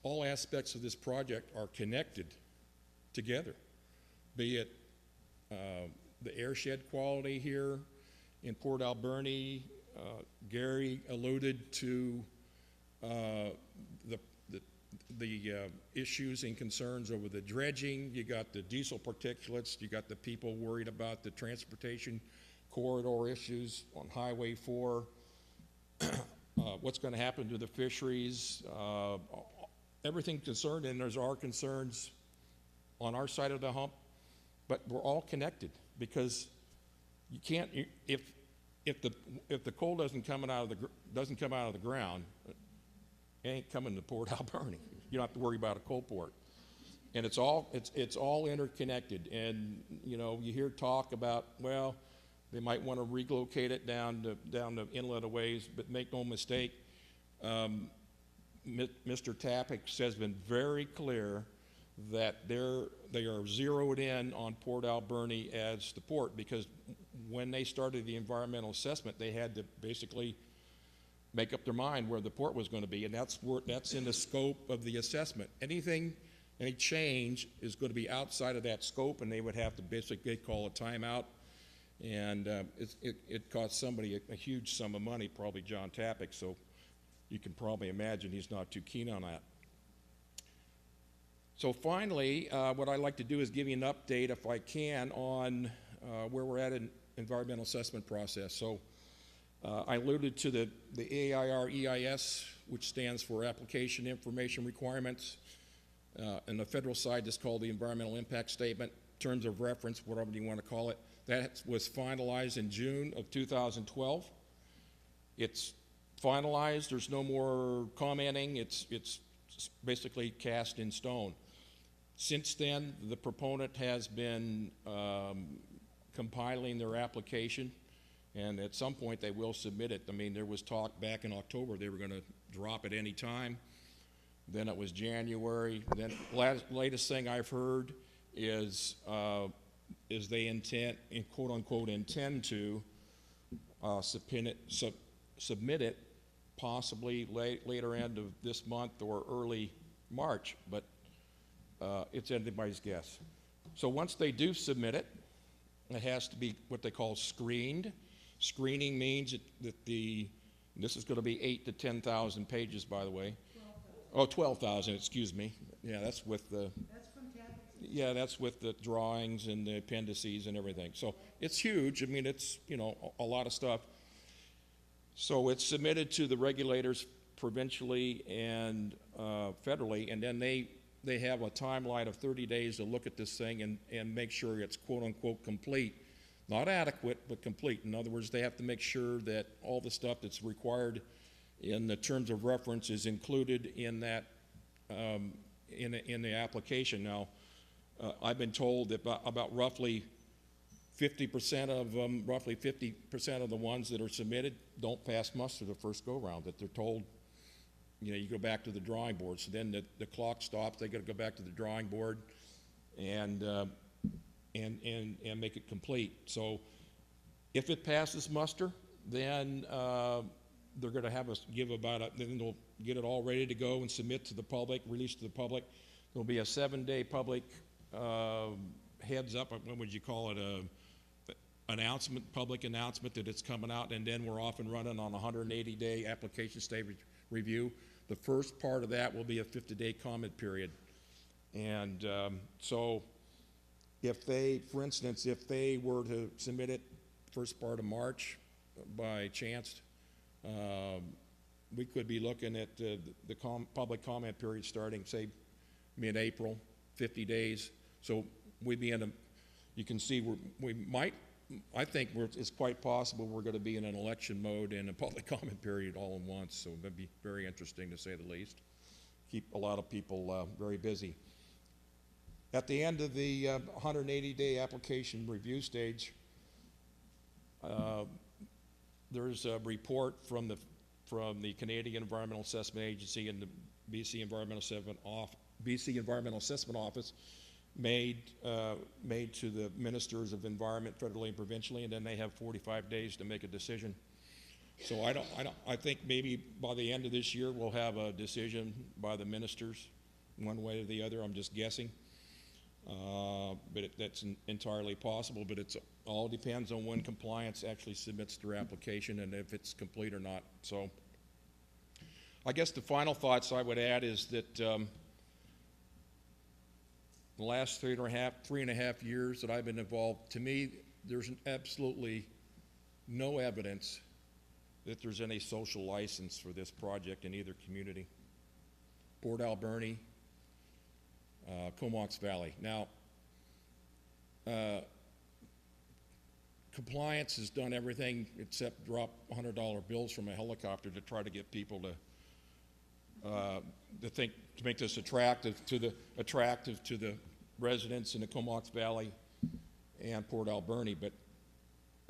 all aspects of this project are connected together, be it the airshed quality here in Port Alberni, Gary alluded to the issues and concerns over the dredging. You got the diesel particulates. You got the people worried about the transportation corridor issues on Highway 4. What's going to happen to the fisheries? Everything concerned, and there's our concerns on our side of the hump, but we're all connected because you can't. If the coal doesn't come out of the ground, it ain't coming to Port Alberni. You don't have to worry about a coal port, and it's all interconnected. And you know, you hear talk about, well, they might want to relocate it down the inlet a ways, but make no mistake, Mr. Tapix has been very clear that they are zeroed in on Port Alberni as the port, because when they started the environmental assessment, they had to basically make up their mind where the port was going to be, and that's in the scope of the assessment. Any change is going to be outside of that scope, and they would have to basically call a timeout, and it cost somebody a huge sum of money, probably John Tapix, so you can probably imagine he's not too keen on that. So finally, what I'd like to do is give you an update, if I can, on where we're at in environmental assessment process. So I alluded to the AIR EIS, which stands for Application Information Requirements. On the federal side, it's called the Environmental Impact Statement, Terms of Reference, whatever you want to call it. That was finalized in June of 2012. It's finalized. There's no more commenting. It's basically cast in stone. Since then, the proponent has been compiling their application, and at some point they will submit it. I mean, there was talk back in October they were going to drop it any time. Then it was January. Then latest thing I've heard is they intend, quote unquote, intend to submit it possibly later end of this month or early March, but it's anybody's guess. So once they do submit it, it has to be what they call screened. Screening means that this is going to be 8,000 to 10,000 pages, by the way. 12,000, excuse me. Yeah, that's with the.
That's from Tapix.
Yeah, that's with the drawings and the appendices and everything. So it's huge. I mean, it's, you know, a lot of stuff. So it's submitted to the regulators provincially and federally, and then they have a timeline of 30 days to look at this thing and make sure it's quote unquote complete. Not adequate, but complete. In other words, they have to make sure that all the stuff that's required in the terms of reference is included in that in the application. Now, I've been told that about roughly 50% of them, roughly 50% of the ones that are submitted don't pass muster the first go-round, that they're told, you know, you go back to the drawing board. So then the clock stops, they got to go back to the drawing board and make it complete. So if it passes muster, then they're going to have us give then they'll get it all ready to go and submit to the public, release to the public. There'll be a 7-day public heads up, what would you call it, public announcement that it's coming out, and then we're off and running on a 180-day application stage review. The first part of that will be a 50-day comment period. And so if they, for instance, if they were to submit it first part of March by chance, we could be looking at the public comment period starting, say, mid-April, 50 days. So we'd be in a, you can see I think it's quite possible we're going to be in an election mode and a public comment period all in once. So that'd be very interesting, to say the least. Keep a lot of people very busy. At the end of the 180-day application review stage, there's a report from the Canadian Environmental Assessment Agency and the BC Environmental Assessment Office made to the ministers of environment federally and provincially, and then they have 45 days to make a decision. So I think maybe by the end of this year we'll have a decision by the ministers, one way or the other. I'm just guessing. But that's entirely possible, but it's all depends on when compliance actually submits their application and if it's complete or not. So I guess the final thoughts I would add is that the last three and a half years that I've been involved, to me, there's absolutely no evidence that there's any social license for this project in either community. Port Alberni, Comox Valley. Now, compliance has done everything except drop $100 bills from a helicopter to try to get people to make this attractive to the residents in the Comox Valley and Port Alberni. But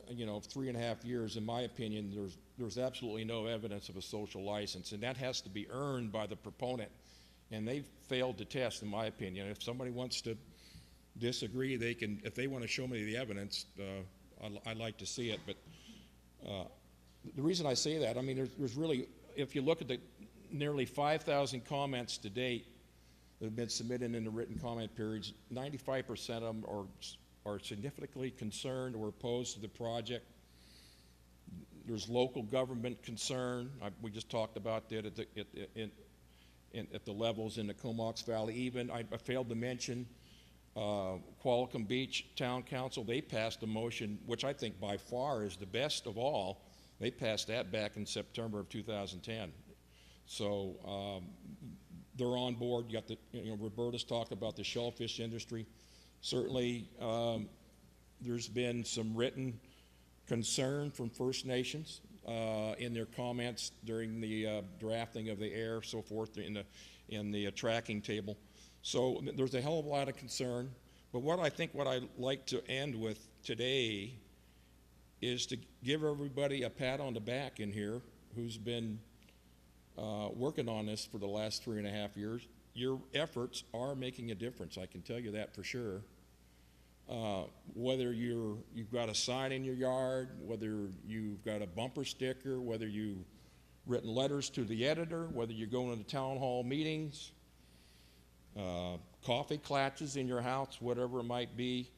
3.5 years, in my opinion, there's absolutely no evidence of a social license, and that has to be earned by the proponent, and they've failed to test, in my opinion. If somebody wants to disagree, they can. If they want to show me the evidence, I'd like to see it. But the reason I say that, I mean, there's really, if you look at the nearly 5,000 comments to date that have been submitted in the written comment periods, 95% of them are significantly concerned or opposed to the project. There's local government concern. We just talked about that at the levels in the Comox Valley. Even I failed to mention Qualicum Beach Town Council. They passed a motion, which I think by far is the best of all. They passed that back in September of 2010. So they're on board. You got the, Roberta's talked about the shellfish industry. Certainly, there's been some written concern from First Nations in their comments during the drafting of the air, so forth, in the tracking table. So there's a hell of a lot of concern. But what I'd like to end with today is to give everybody a pat on the back in here who's been working on this for the last 3.5 years. Your efforts are making a difference. I can tell you that for sure. Whether you've got a sign in your yard, whether you've got a bumper sticker, whether you've written letters to the editor, whether you're going to town hall meetings, coffee clatches in your house, whatever it might be,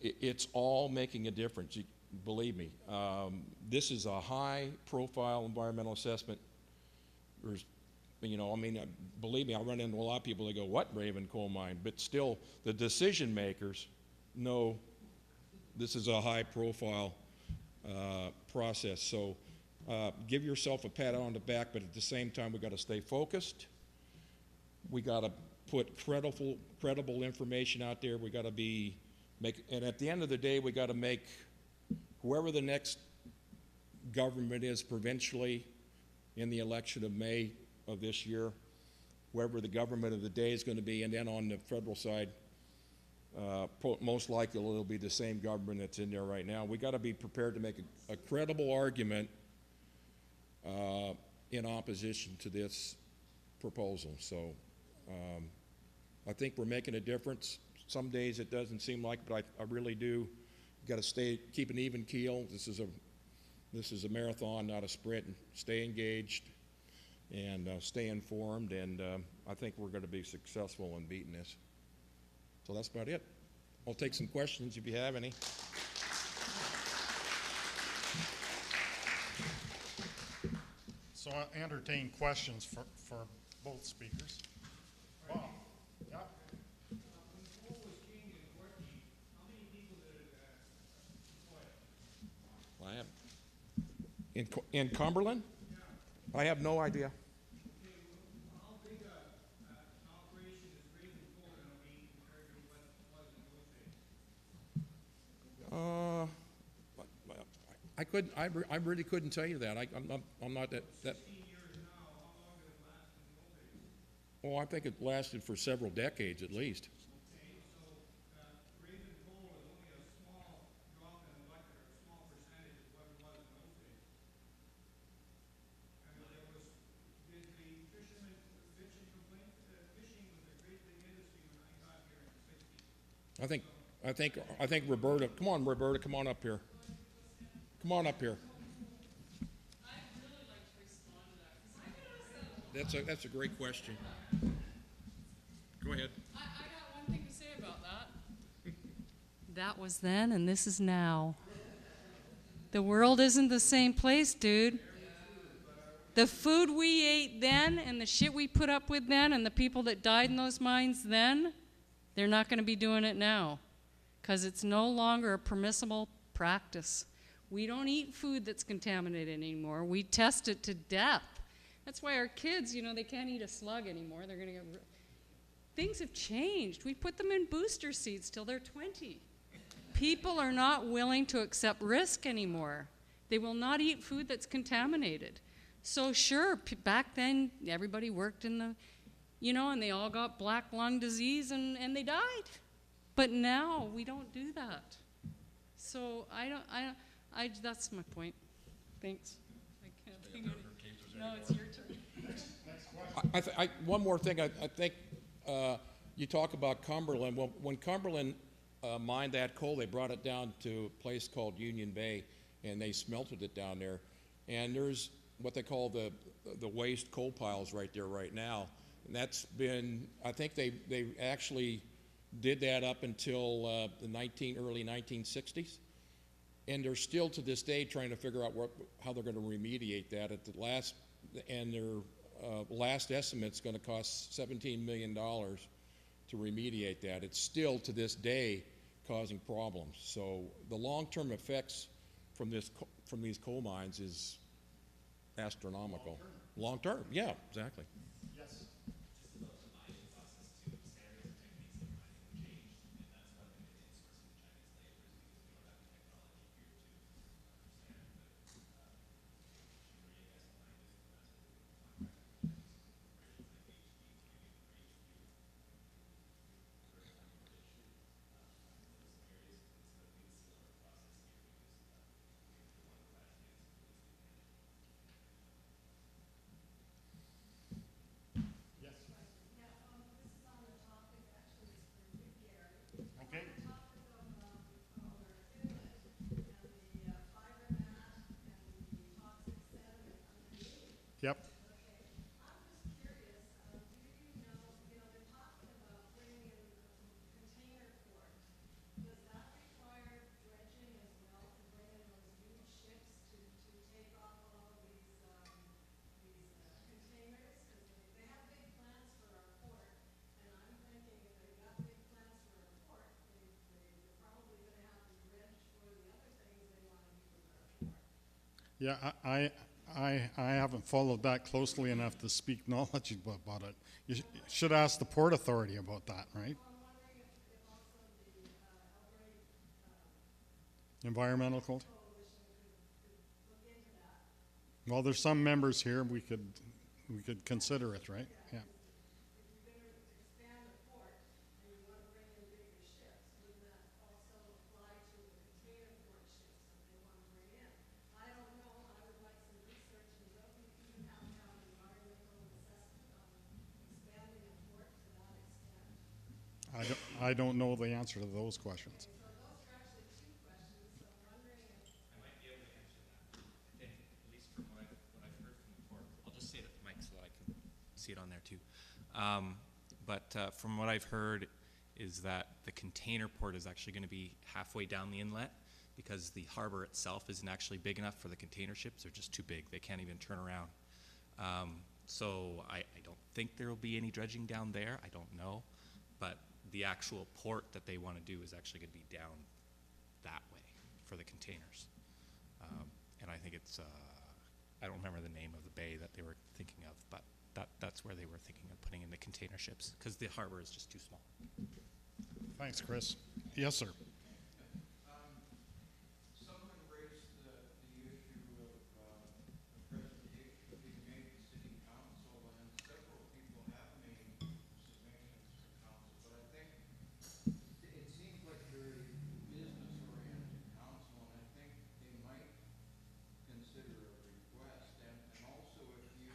it's all making a difference. Believe me, this is a high-profile environmental assessment. There's, believe me, I run into a lot of people that go, "What Raven coal mine?" But still, the decision makers know this is a high-profile process. So give yourself a pat on the back, but at the same time, we've got to stay focused. We got to put credible information out there. We got to and at the end of the day, we got to make whoever the next government is provincially in the election of May of this year, whoever the government of the day is going to be, and then on the federal side, most likely it'll be the same government that's in there right now. We got to be prepared to make a credible argument in opposition to this proposal. So I think we're making a difference. Some days it doesn't seem like, but I really do. Got to keep an even keel. This is a marathon, not a sprint. And stay engaged and stay informed, and I think we're going to be successful in beating this. So that's about it. I'll take some questions if you have any.
So I entertain questions for both speakers. Bob, yeah.
When coal was king in Courtney, how many people did it employ?
Well, in Cumberland? Yeah. I have no idea.
Okay, how big an operation is Raven Coal going to be compared to what it was in those days?
I really couldn't tell you that. I'm not that.
16 years now, how long did it last in the old days?
Well, I think it lasted for several decades at least.
Okay, so Raven Coal is only a small drop in the bucket, or a small percentage of what it was in those days. I mean, did the fishermen, fishing was a great big industry when I got here in the 60s.
I think Roberta. Come on, Roberta. Come on up here. Come on up here.
I'd really like to respond to that.
That's a great question. Go ahead.
I got one thing to say about That was then and this is now. The world isn't the same place, dude. The food we ate then and the shit we put up with then and the people that died in those mines then, they're not going to be doing it now because it's no longer a permissible practice. We don't eat food that's contaminated anymore. We test it to death. That's why our kids, you know, they can't eat a slug anymore. They're going to get... Things have changed. We put them in booster seats till they're 20. People are not willing to accept risk anymore. They will not eat food that's contaminated. So sure, back then, everybody worked in the, you know, and they all got black lung disease and they died. But now we don't do that. So that's my point. Thanks. I can't think of it. No, it's your turn.
One more thing, I think you talk about Cumberland. Well, when Cumberland mined that coal, they brought it down to a place called Union Bay, and they smelted it down there. And there's what they call the waste coal piles right there right now. And that's been, I think they actually did that up until the early 1960s. And they're still to this day trying to figure out how they're going to remediate that. And their last estimate's going to cost $17 million to remediate that. It's still to this day causing problems. So the long-term effects from these coal mines is astronomical. Long term, yeah, exactly.
Yes.
Just about the mining process too, standards and techniques of mining have changed, and that's why we've been insourcing Chinese labor is because we don't have the technology here to understand the machinery, I guess, behind it. And that's what we've been contracting with Chinese corporations like HG, the first time we did shoot in some areas, it's a big similar process here because we want to crash against the
Okay. Yep. Yeah, I haven't followed that closely enough to speak knowledgeable about it. You should ask the Port Authority about that, right? Environmental code? Well, there's some members here. We could consider it, right? Yeah. I don't know the answer to those questions.
I might be able to answer that. I think, at least from what I've heard from the port, I'll just say it at the mic so that I can see it on there too. But from what I've heard is that the container port is actually going to be halfway down the inlet because the harbor itself isn't actually big enough for the container ships. They're just too big. They can't even turn around. So I don't think there will be any dredging down there. I don't know. But the actual port that they want to do is actually going to be down that way for the containers. And I think it's, I don't remember the name of the bay that they were thinking of, but that's where they were thinking of putting in the container ships because the harbor is just too small.
Thanks, Chris. Yes, sir.
Someone raised the issue of a presentation being made to City Council, and several people have made submissions to Council, but I think it seems like a very business-oriented council, and I think they might consider a request. And also, if you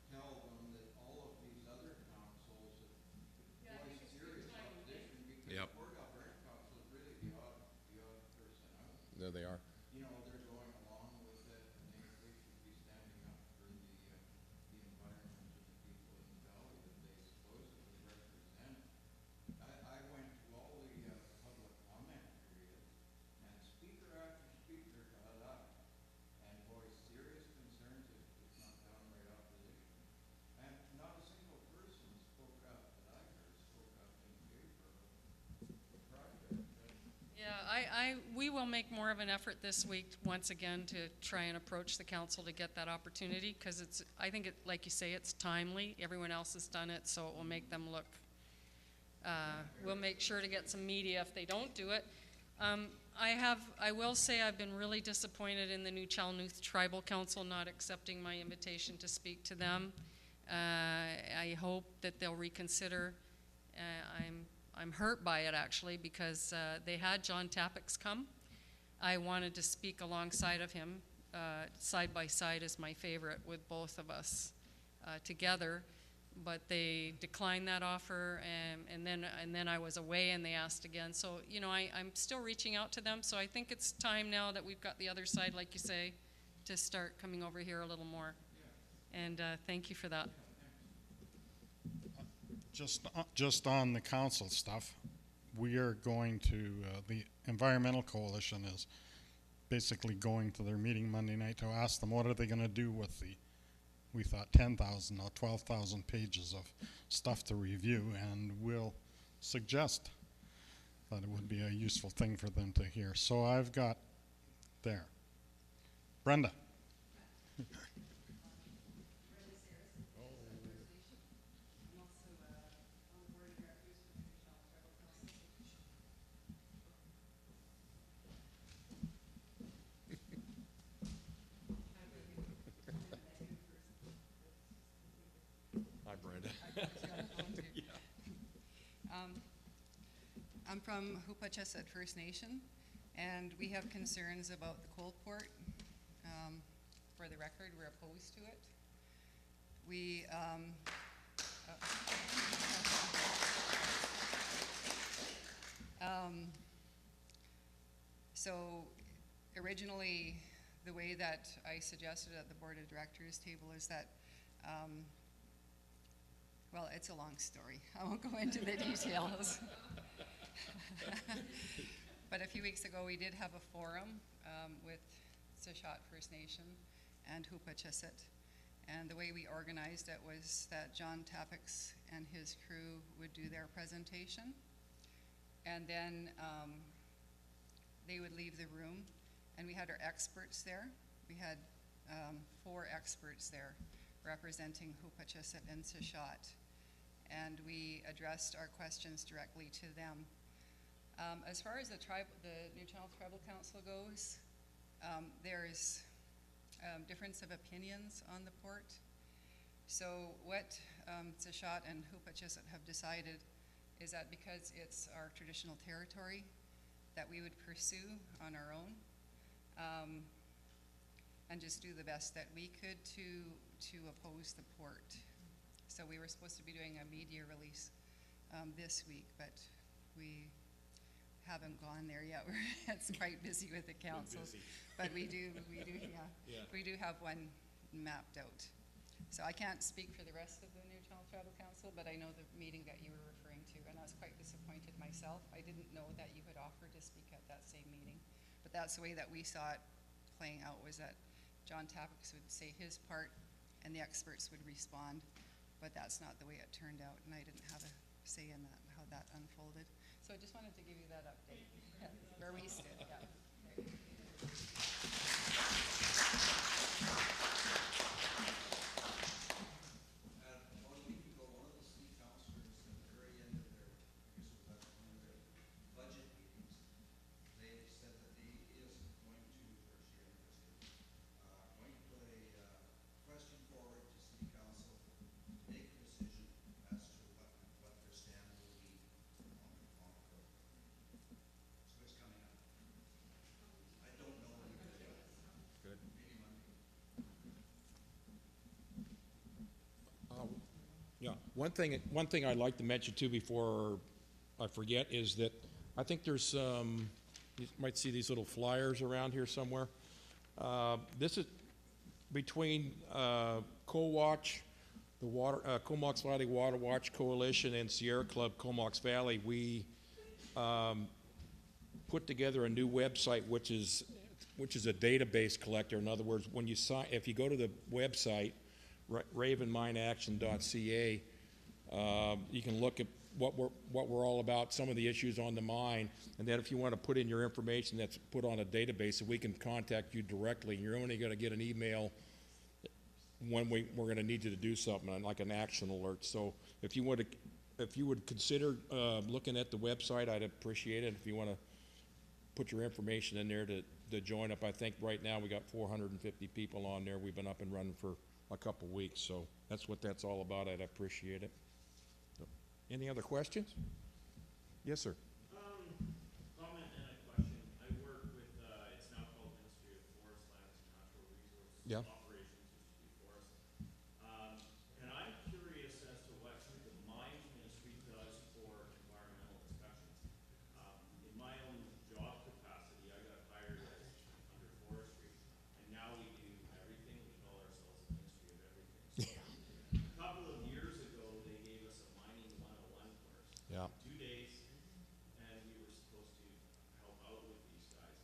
tell them that all of these other councils have voiced serious opposition, because
Yep.
Port Alberni
we will make more of an effort this week, once again, to try and approach the council to get that opportunity, because I think like you say, it's timely. Everyone else has done it, so it will make them look, we'll make sure to get some media if they don't do it. I will say I've been really disappointed in the New Chalnooth Tribal Council not accepting my invitation to speak to them. I hope that they'll reconsider. I'm hurt by it, actually, because they had John Tapix come. I wanted to speak alongside of him. Side by side is my favorite, with both of us together, but they declined that offer, and then I was away and they asked again. So, you know, I'm still reaching out to them, so I think it's time now that we've got the other side, like you say, to start coming over here a little more. And thank you for that.
Just on the council stuff, we are going to, the Environmental Coalition is basically going to their meeting Monday night to ask them what are they going to do with the, we thought 10,000 or 12,000 pages of stuff to review, and we'll suggest that it would be a useful thing for them to hear. So I've got there. Brenda.
Brenda Sayers, First Nation. I'm also on the board of directors for the New Tribal Council.
Hi, Brenda.
I'm from Hupacasath First Nation, and we have concerns about the coal port. For the record, we're opposed to it. We so originally, the way that I suggested at the board of directors table is that, well, it's a long story. I won't go into the details. But a few weeks ago, we did have a forum with Shellfish First Nation and Hupacasath. And the way we organized it was that John Tapix and his crew would do their presentation. And then they would leave the room. And we had our experts there. We had 4 experts there representing Hupacasath and Shellfish. And we addressed our questions directly to them. As far as the New Channel Tribal Council goes, there's difference of opinions on the port. So what Shellfish and Hupacasath have decided is that because it's our traditional territory, that we would pursue on our own and just do the best that we could to oppose the port. So we were supposed to be doing a media release this week, but we haven't gone there yet. It's quite busy with the council, but we do have one mapped out. So I can't speak for the rest of the New Channel Tribal Council, but I know the meeting that you were referring to, and I was quite disappointed myself. I didn't know that you had offered to speak at that same meeting, but that's the way that we saw it playing out, was that John Tapix would say his part and the experts would respond, but that's not the way it turned out, and I didn't have a say in that, how that unfolded. So I just wanted to give you that update, where we stood, yeah.
About a week ago, one of the city councilors at the very end of their, I guess it was one of their budget meetings, they said that he is going to, or she, going to put a question forward to city council to make a decision as to what their stand will be on the court. So it's coming up. I don't know when it's going to be.
Good.
Maybe Monday.
Yeah, one thing I'd like to mention too before I forget is that I think there's you might see these little flyers around here somewhere. This is between Coalwatch, the Comox Valley Water Watch Coalition, and Sierra Club Comox Valley. We put together a new website, which is a database collector. In other words, when you sign, if you go to the website, ravenmineaction.ca, you can look at what we're all about, some of the issues on the mine, and then if you want to put in your information, that's put on a database, so we can contact you directly. You're only going to get an email when we're going to need you to do something, like an action alert. So if you would consider looking at the website, I'd appreciate it. If you want to put your information in there to join up. I think right now we got 450 people on there. We've been up and running for a couple weeks, so that's what that's all about. I'd appreciate it. So, any other questions? Yes, sir.
Comment and a question. I work with, it's now called Ministry of Forest, Lands and Natural Resources.
Yeah.
Operations, used to be forest. And I'm curious as to what the mines ministry does for environmental inspections. In my own job capacity, I got hired as under forestry, and now we do everything. We call ourselves the Ministry of Everything. So a couple of years ago, they gave us a mining 101 course.
Yeah.
2 days, and we were supposed to help out with these guys.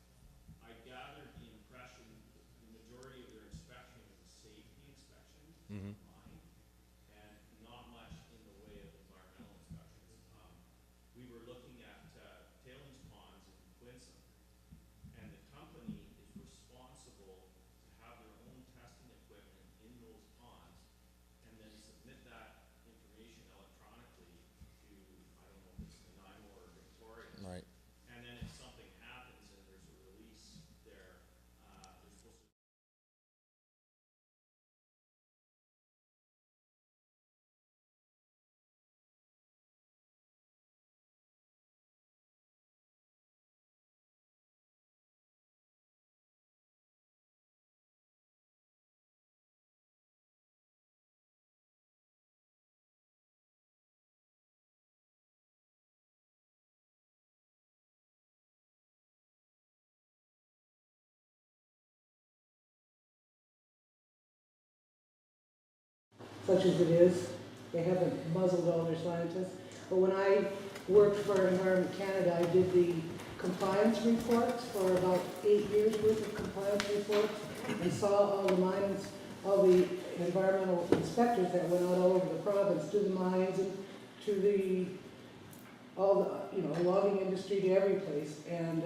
I gathered the impression that the majority of their inspection is a safety inspection of the mine, and not much in the way of environmental inspections. We were looking at tailings ponds in Quinson, and the company is responsible to have their own testing equipment in those ponds, and then submit that information electronically to, I don't know if it's Nanaimo or Victoria.
Right.
And then if something happens and there's a release there, they're supposed to.
Such as it is. They haven't muzzled all their scientists. But when I worked for Environment Canada, I did the compliance reports for about 8 years worth of compliance reports, and saw all the mines, all the environmental inspectors that went out all over the province to the mines and to the, all the, logging industry, to every place. And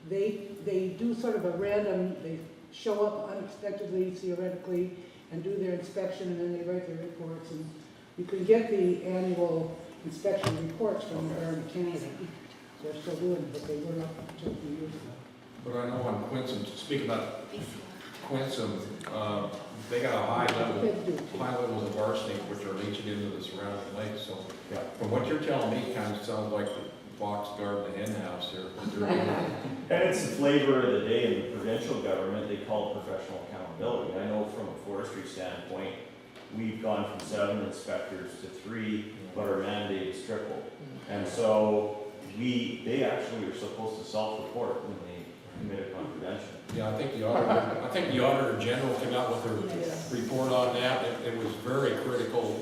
they do sort of a random, they show up unexpectedly, theoretically, and do their inspection, and then they write their reports. And you can get the annual inspection reports from Environment Canada. They're still doing it, but they were not until a few years ago.
But I know on Quincy, speak about Quincy, they got a high levels of arsenic which are leaching into the surrounding lakes. So from what you're telling me, it kind of sounds like the fox guarding the hen house here.
And it's the flavor of the day in the provincial government. They call it professional accountability. I know from a forestry standpoint, we've gone from 7 inspectors to 3, but our mandate is tripled. And so they actually are supposed to self-report when they commit a contravention.
Yeah, I think the auditor general came out with a report on that. It was very critical.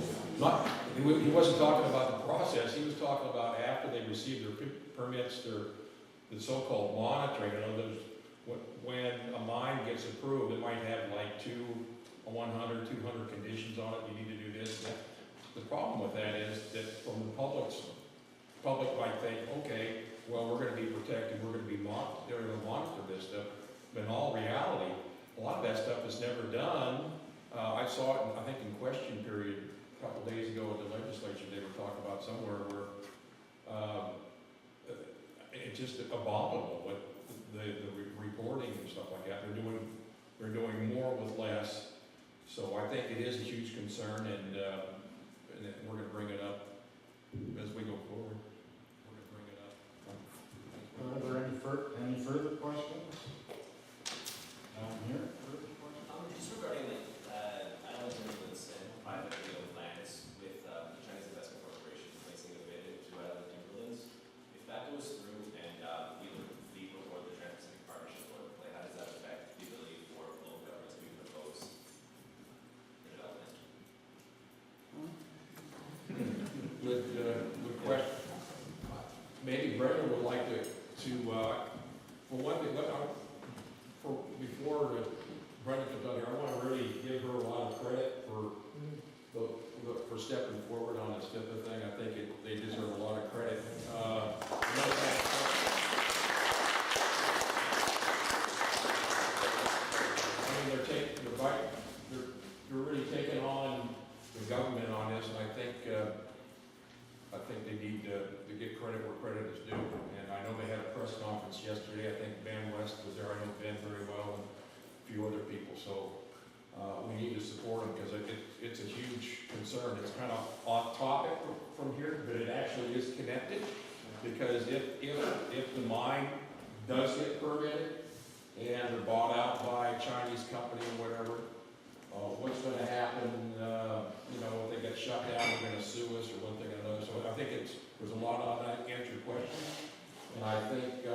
He wasn't talking about the process. He was talking about after they received their permits, the so-called monitoring. When a mine gets approved, it might have like 100, 200 conditions on it. You need to do this. The problem with that is that from the public might think, okay, well, we're going to be protected. We're going to be monitor this stuff. But in all reality, a lot of that stuff is never done. I saw it, I think, in question period a couple days ago at the legislature. They were talking about somewhere where it's just abominable what the reporting and stuff like that. They're doing more with less. So I think it is a huge concern, and we're going to bring it up as we go forward. We're going to bring it up.
Are there any further questions? Down here, further questions?
Just regarding I don't know if it's private lands with the Chinese Investment Corporation placing a bid into timberlands. If that goes through and either FIPPA or the Trans-Pacific Partnership go into play, how does that affect the ability for local governments to propose the development?
Good question. Maybe Brenda would like to for one thing, before Brenda comes out here, I want to really give her a lot of credit for stepping forward on this FIPPA thing. I think they they're really taking on the government on this, and I think they need to get credit where credit is due. And I know they had a press conference yesterday. I think Ben West was there. I know Ben very well, and a few other people. So we need to support them because it's a huge concern. It's kind of off topic from here, but it actually is connected. Because if the mine does get permitted and they're bought out by a Chinese company or whatever, what's going to happen? If they get shut down, they're going to sue us or one thing or another. So I think there's a lot on that answer your question. And I think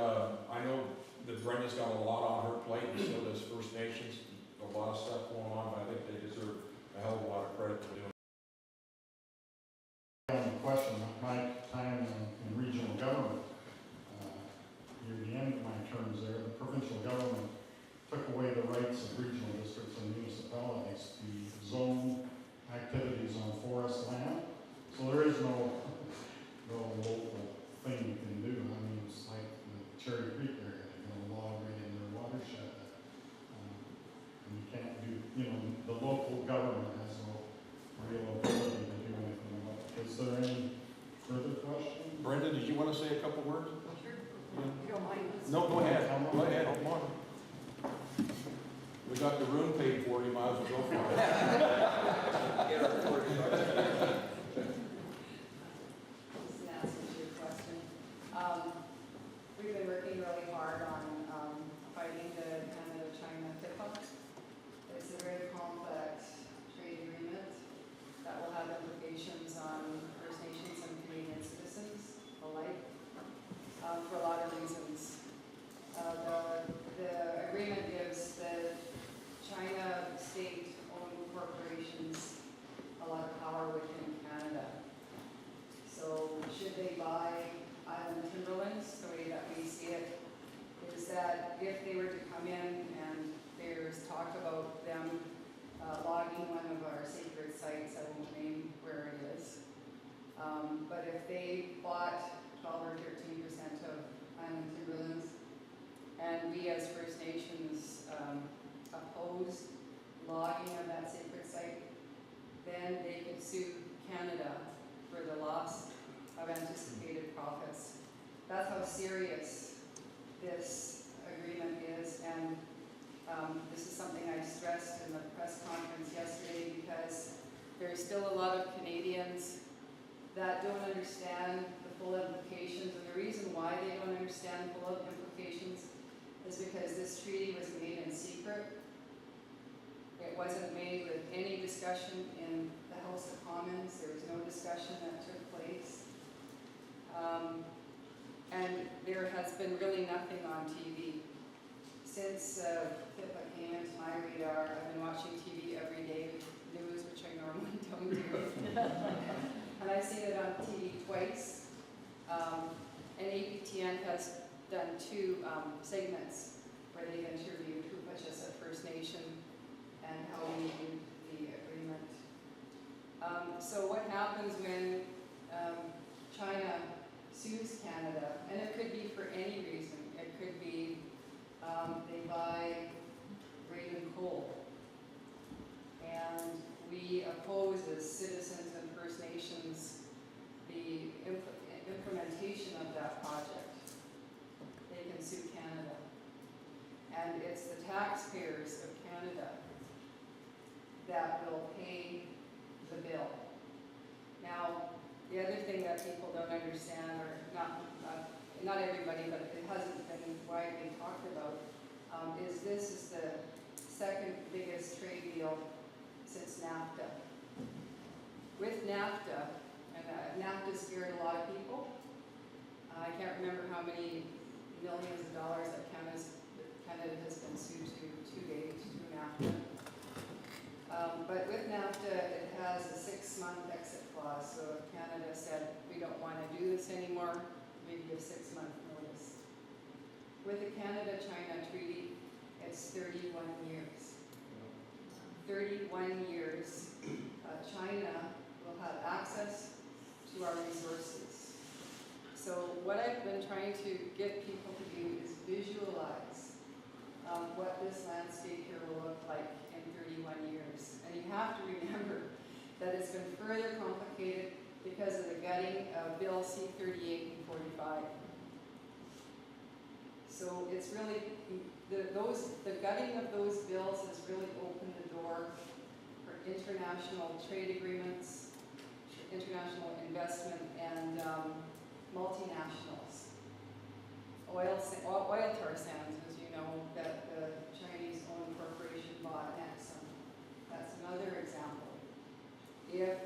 I know that Brenda's got a lot on her plate, and so does First Nations. A lot of stuff going on, but I think they deserve a hell of a lot of credit for doing it.
Question, my time in regional government, near the end of my terms there, the provincial government took away the rights of regional districts and municipalities to zone activities on forest land. So there is no local thing you can do. I mean, it's like the Cherry Creek area, they're going to log right in their watershed. And you can't do, the local government has no real ability to do anything about it. Is there any further questions?
Brenda, did you want to say a couple words?
Sure. You don't mind?
No, go ahead. Go ahead. Come on. We got the room paid for, you might as well go for it.
Get our recording. Just an answer to your question. We've been working really hard on fighting the Canada-China FIPPA. It's a very complex trade agreement that will have implications on First Nations and Canadian citizens alike for a lot of reasons. The agreement gives the China state-owned corporations a lot of power within Canada. So should they buy island timberlands, the way that we see it, is that if they were to come in and there's talk about them logging one of our sacred sites, I won't name where it is, but if they bought 12 or 13% of island timberlands, and we as First Nations opposed logging of that sacred site, then they could sue Canada for the loss of anticipated profits. That's how serious this agreement is, and this is something I stressed in the press conference yesterday because there's still a lot of Canadians that don't understand the full implications, and the reason why they don't understand the full implications is because this treaty was made in secret. It wasn't made with any discussion in the House of Commons. There was no discussion that took place. And there has been really nothing on TV. Since FIPPA came into my radar, I've been watching TV every day, news, which I normally don't do. And I've seen it on TV twice. And APTN has done 2 segments where they've interviewed Hupacasath First Nation and how we view the agreement. So what happens when China sues Canada, and it could be for any reason. It could be they buy Raven coal, and we oppose as citizens and First Nations the implementation of that project. They can sue Canada, and it's the taxpayers of Canada that will pay the bill. Now, the other thing that people don't understand, or not everybody, but it hasn't been widely talked about, is this is the second biggest trade deal since NAFTA. With NAFTA, and NAFTA scared a lot of people. I can't remember how many millions of dollars that Canada has been sued to date through NAFTA. But with NAFTA, it has a 6-month exit clause. So if Canada said, we don't want to do this anymore, we give 6-month notice. With the Canada-China treaty, it's 31 years. 31 years, China will have access to our resources. So what I've been trying to get people to do is visualize what this landscape here will look like in 31 been further complicated because of the gutting of Bill C-38 and 45. So it's really, the gutting of those bills has really opened the door for international trade agreements, international investment, and multinationals. Oil tar sands, as you know, that the Chinese-owned corporation bought Exxon. That's another example. If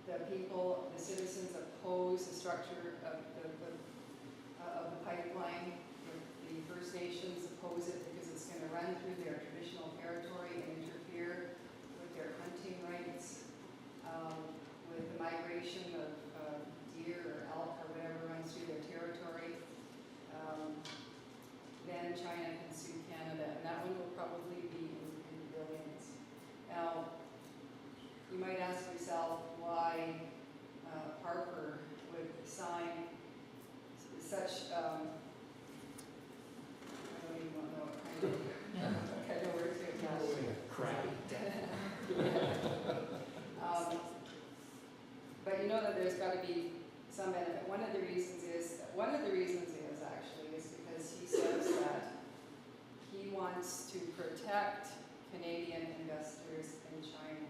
the people, the citizens oppose the structure of the pipeline, if the First Nations oppose it because it's going to run through their traditional territory and interfere with their hunting rights, with the migration of deer or elk or whatever runs through their territory, then China can sue Canada, and that one will probably be in billions. Now, you might ask yourself why Harper would sign such, I don't even know what kind of word to attach.
Crappy
but you know that there's got to be some benefit. One of the reasons is actually because he says that he wants to protect Canadian investors in China.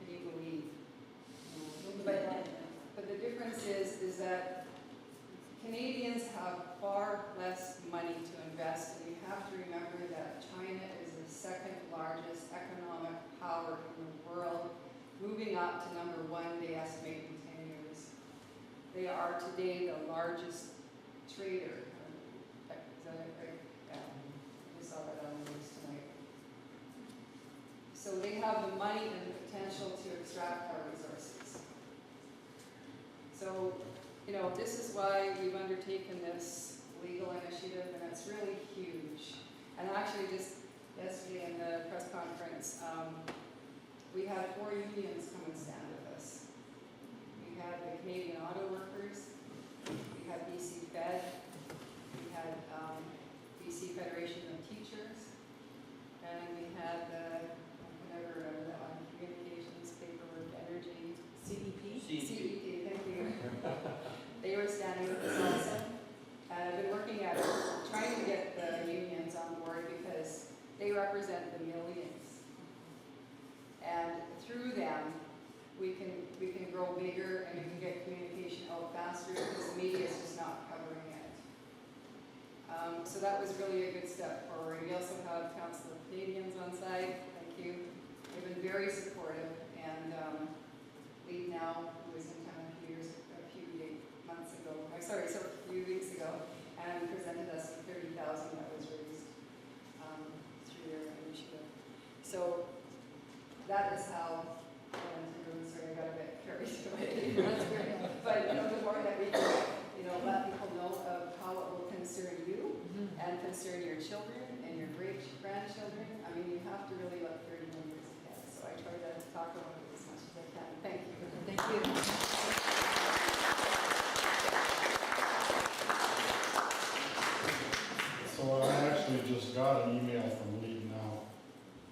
Can you believe? But the difference is that Canadians have far less money to invest, and you have to remember that China is the second largest economic power in the world, moving up to number 1, they estimate, in 10 years. They are today the largest trader. Is that it, right? Yeah, we saw that on the news tonight. So they have the money and the potential to extract our resources. So, you know, this is why we've undertaken this legal initiative, and it's really huge. And actually, just yesterday in the press conference, we had 4 unions come and stand with us. We had the Canadian Auto Workers, we had BC Fed, we had BC Federation of Teachers, and we had whatever that one, communications, paperwork, energy, CEP, thank you. They were standing with us also. And I've been working at trying to get the unions on board because they represent the millions. And through them, we can grow bigger and we can get communication out faster because the media is just not covering it. So that was really a good step forward. We also have Council of Canadians on site. Thank you. They've been very supportive, and Lee now, who was in town a few weeks ago, and presented us with $30,000 that was raised through their initiative. So that is how, sorry, I got a bit carried away. That's great. But the more that we can, let people know of how it will concern you and concern your children and your great-grandchildren, I mean, you have to really look 31 years ahead. So I try to talk about it as much as I can. Thank you.
Thank you.
So I actually just got an email from Lee now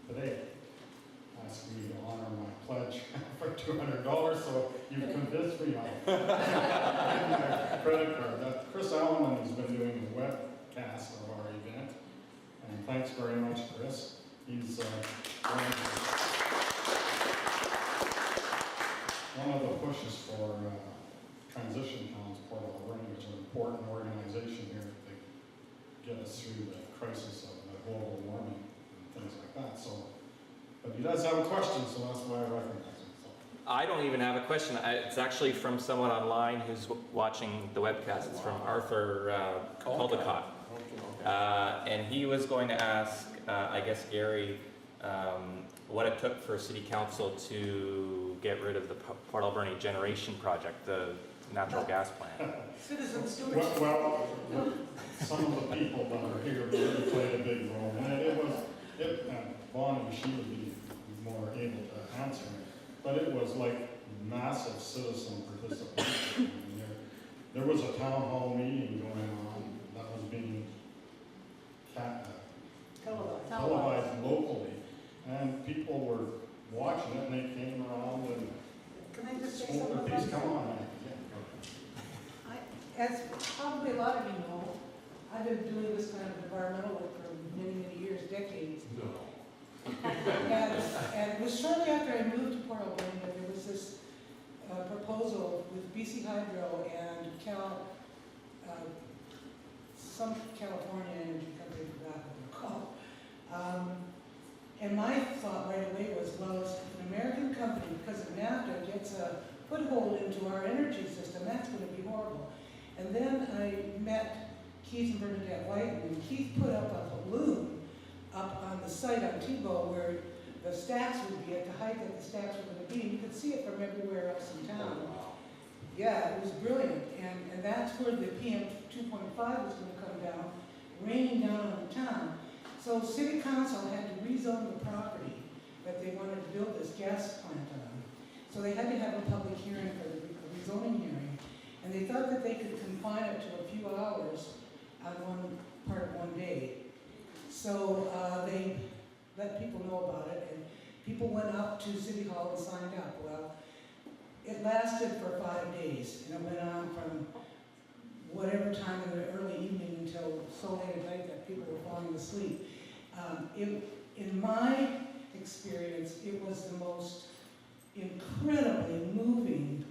today asking me to honor my pledge for $200, so you've convinced me on my credit card. Chris Allen has been doing the webcast of our event, and thanks very much, Chris. He's one of the pushes for Transition Towns Port Alberni, which is an important organization here to get us through the crisis of global warming and things like that. So, but he does have a question, so that's why I recognize him. So.
I don't even have a question. It's actually from someone online who's watching the webcast. It's from Arthur Caldecott. And he was going to ask, I guess, Gary, what it took for City Council to get rid of the Port Alberni generation project, the natural gas plant.
Citizens do it.
Well, some of the people that are here really played a big role, and Bonnie, she would be more able to answer it, but it was like massive citizen participation. I mean, there was a town hall meeting going on that was being televised locally, and people were watching it, and they came around and
Can I just say
Hold
something
the
about
piece,
that?
come on.
As probably a lot of you know, I've been doing this kind of environmental work for many, many years, decades. And it was shortly after I moved to Port Alberni that there was this proposal with BC Hydro and some California energy company, I forgot what they're called. And my thought right away was, well, if an American company, because of NAFTA, gets a foothold into our energy system, that's going to be horrible. And then I met Keith and Bernadette White, and Keith put up a balloon up on the site on Tebow where the stacks would be, at the height that the stacks were going to be, and you could see it from everywhere else in town. Yeah, it was brilliant, and that's where the PM 2.5 was going to come down, raining down on the town. So City Council had to rezone the property that they wanted to build this gas plant on. So they had to have a public hearing for the rezoning hearing, and they thought that they could confine it to a few hours on one part of one day. So they let people know about it, and people went up to City Hall and signed up. Well, it lasted for 5 days, and it went on from whatever time in the early evening until so late at night that people were falling asleep. In my experience, it was the most incredibly moving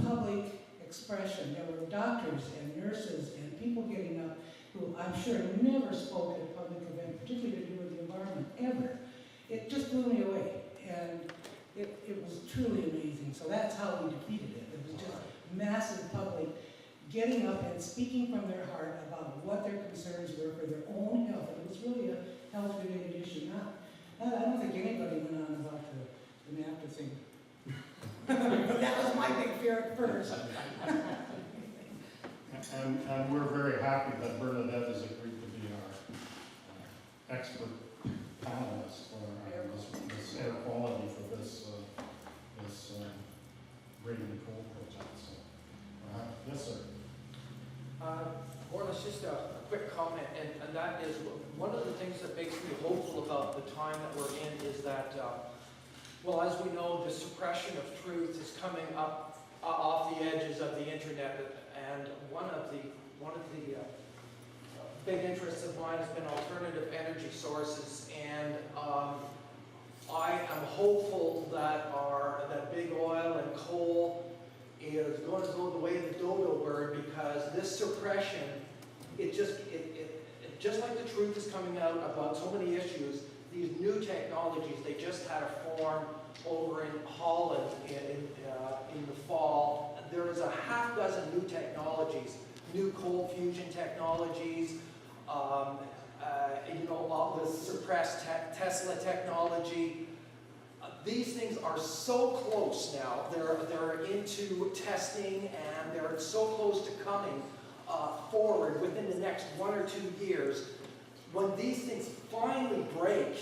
public expression. There were doctors and nurses and people getting up who I'm sure never spoke at a public event, particularly to do with the environment, ever. It just blew me away, and it was truly amazing. So that's how we defeated it. It was just massive public getting up and speaking from their heart about what their concerns were for their own health. And it was really a health-related issue. I don't think anybody went on about the NAFTA thing. But that was my big fear at first.
And we're very happy that Bernadette has agreed to be our expert panelist for this air quality for this Raven and Coal project. So, yes, sir.
More or less just a quick comment, and that is one of the things that makes me hopeful about the time that we're in is that, well, as we know, the suppression of truth is coming up off the edges of the internet, and one of the big interests of mine has been alternative energy sources, and I am hopeful that that big oil and coal is going to go the way of the dodo bird, because this suppression, just like the truth is coming out about so many issues, these new technologies, they just had a forum over in Holland in the fall. There is a half dozen new technologies, new cold fusion technologies, all the suppressed Tesla technology. These things are so close now. They're into testing, and they're so close to coming forward within the next 1 or 2 years. When these things finally break,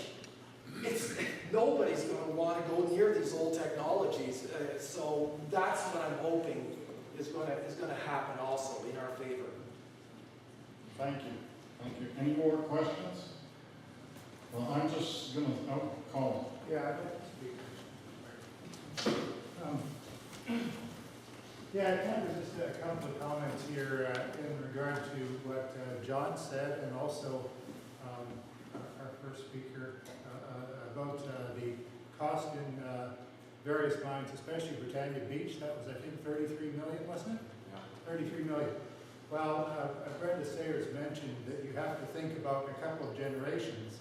nobody's going to want to go near these old technologies. So that's what I'm hoping is going to happen also in our favor.
Thank you. Thank you. Any more questions? Well, I'm just going to call.
Yeah, I'd like to speak. Yeah, kind of just a couple of comments here in regard to what John said, and also our first speaker about the cost in various mines, especially Britannia Beach. That was, I think, 33 million, wasn't it? Yeah. 33 million. Well, Brenda Sayers mentioned that you have to think about a couple of generations.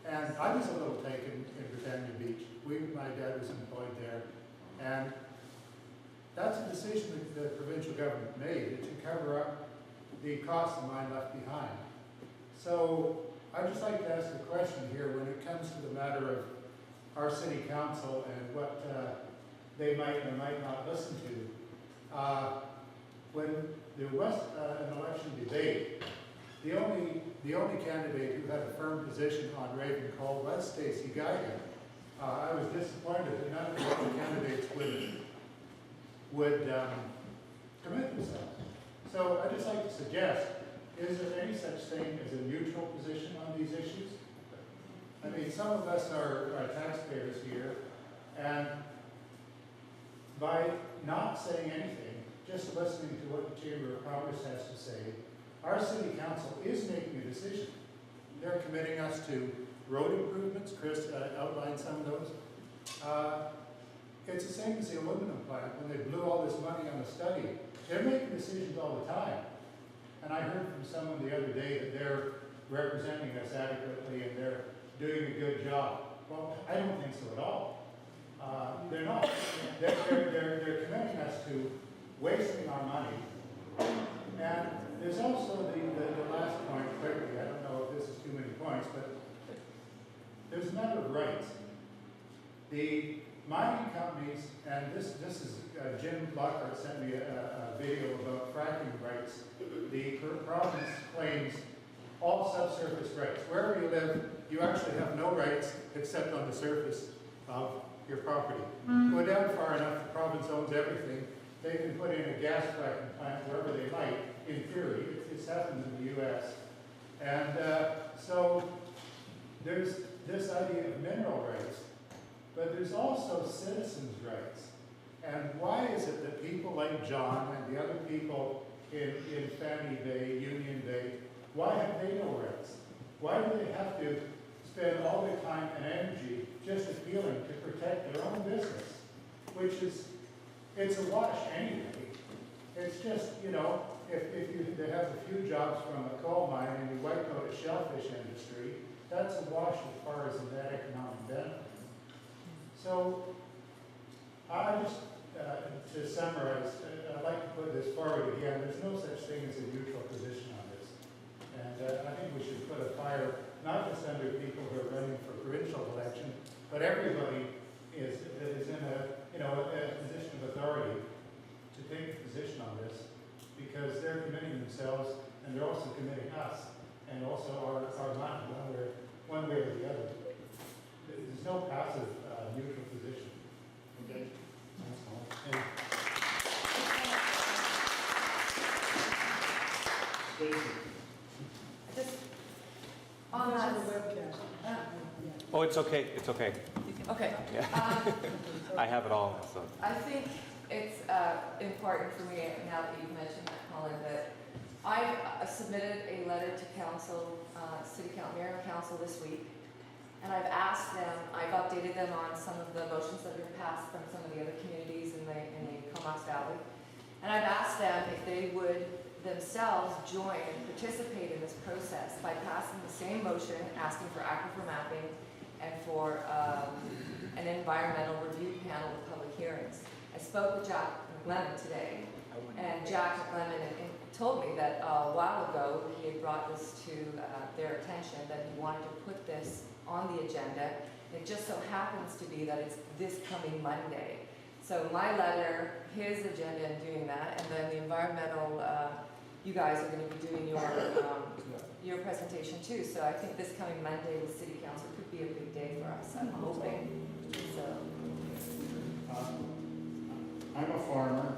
And I was a little taken in Britannia Beach. My dad was employed there. And that's a decision that the provincial government made, to cover up the cost the mine left behind. So I'd just like to ask a question here when it comes to the matter of our city council and what they might or might not listen to. When there was an election debate, the only candidate who had a firm position on Raven Coal was Stacey Geiger. I was disappointed that none of the other candidates would commit themselves. So I'd just like to suggest, is there any such thing as a neutral position on these issues? I mean, some of us are taxpayers here, and by not saying anything, just listening to what the Chamber of Commerce has to say, our city council is making a decision. They're committing us to road improvements. Chris outlined some of those. It's the same as the aluminum plant when they blew all this money on the study. They're making decisions all the time. And I heard from someone the other day that they're representing us adequately and they're doing a good job. Well, I don't think so at all. They're not. They're committing us to wasting our money. And there's also the last point quickly. I don't know if this is too many points, but there's a matter of rights. The mining companies, and this is Jim Lockhart sent me a video about fracking rights. The province claims all subsurface rights. Wherever you live, you actually have no rights except on the surface of your property. Go down far enough, the province owns everything. They can put in a gas fracking plant wherever they like, in theory. It's happened in the US. And so there's this idea of mineral rights, but there's also citizens' rights. And why is it that people like John and the other people in Fanny Bay, Union Bay, why have they no rights? Why do they have to spend all their time and energy just appealing to protect their own business? Which is, it's a wash anyway. It's just, you know, if they have a few jobs from a coal mine and you wipe out a shellfish industry, that's a wash as far as the net economic benefit. So, I just, to summarize, I'd like to put this forward again. There's no such thing as a neutral position on this. And I think we should put a fire, not just under people who are running for provincial election, but everybody is in a position of authority to take a position on this, because they're committing themselves and they're also committing us and also our money one way or the other. There's no passive neutral position. Okay? And
just on that.
Oh, it's okay. It's okay.
Okay.
Yeah. I have it all. So.
I think it's important for me, now that you've mentioned that, Colin, that I've submitted a letter to council, Mayor and Council this week, and I've asked them, I've updated them on some of the motions that have been passed from some of the other communities in the Comox Valley, and I've asked them if they would themselves join and participate in this process by passing the same motion, asking for aquifer mapping and for an environmental review panel with public hearings. I spoke with Jack McLennan today, and Jack McLennan told me that a while ago he had brought this to their attention, that he wanted to put this on the agenda. It just so happens to be that it's this coming Monday. So my letter, his agenda in doing that, and then the environmental, you guys are going to be doing your presentation too. So I think this coming Monday with City Council could be a big day for us, I'm hoping. So.
I'm a farmer.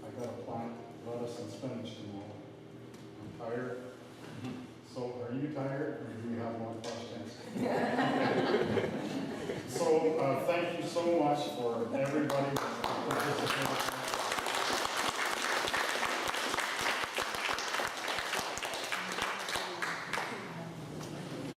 I got to plant lettuce and spinach tomorrow. I'm tired. So are you tired, or do you have more questions? So thank you so much for everybody participating.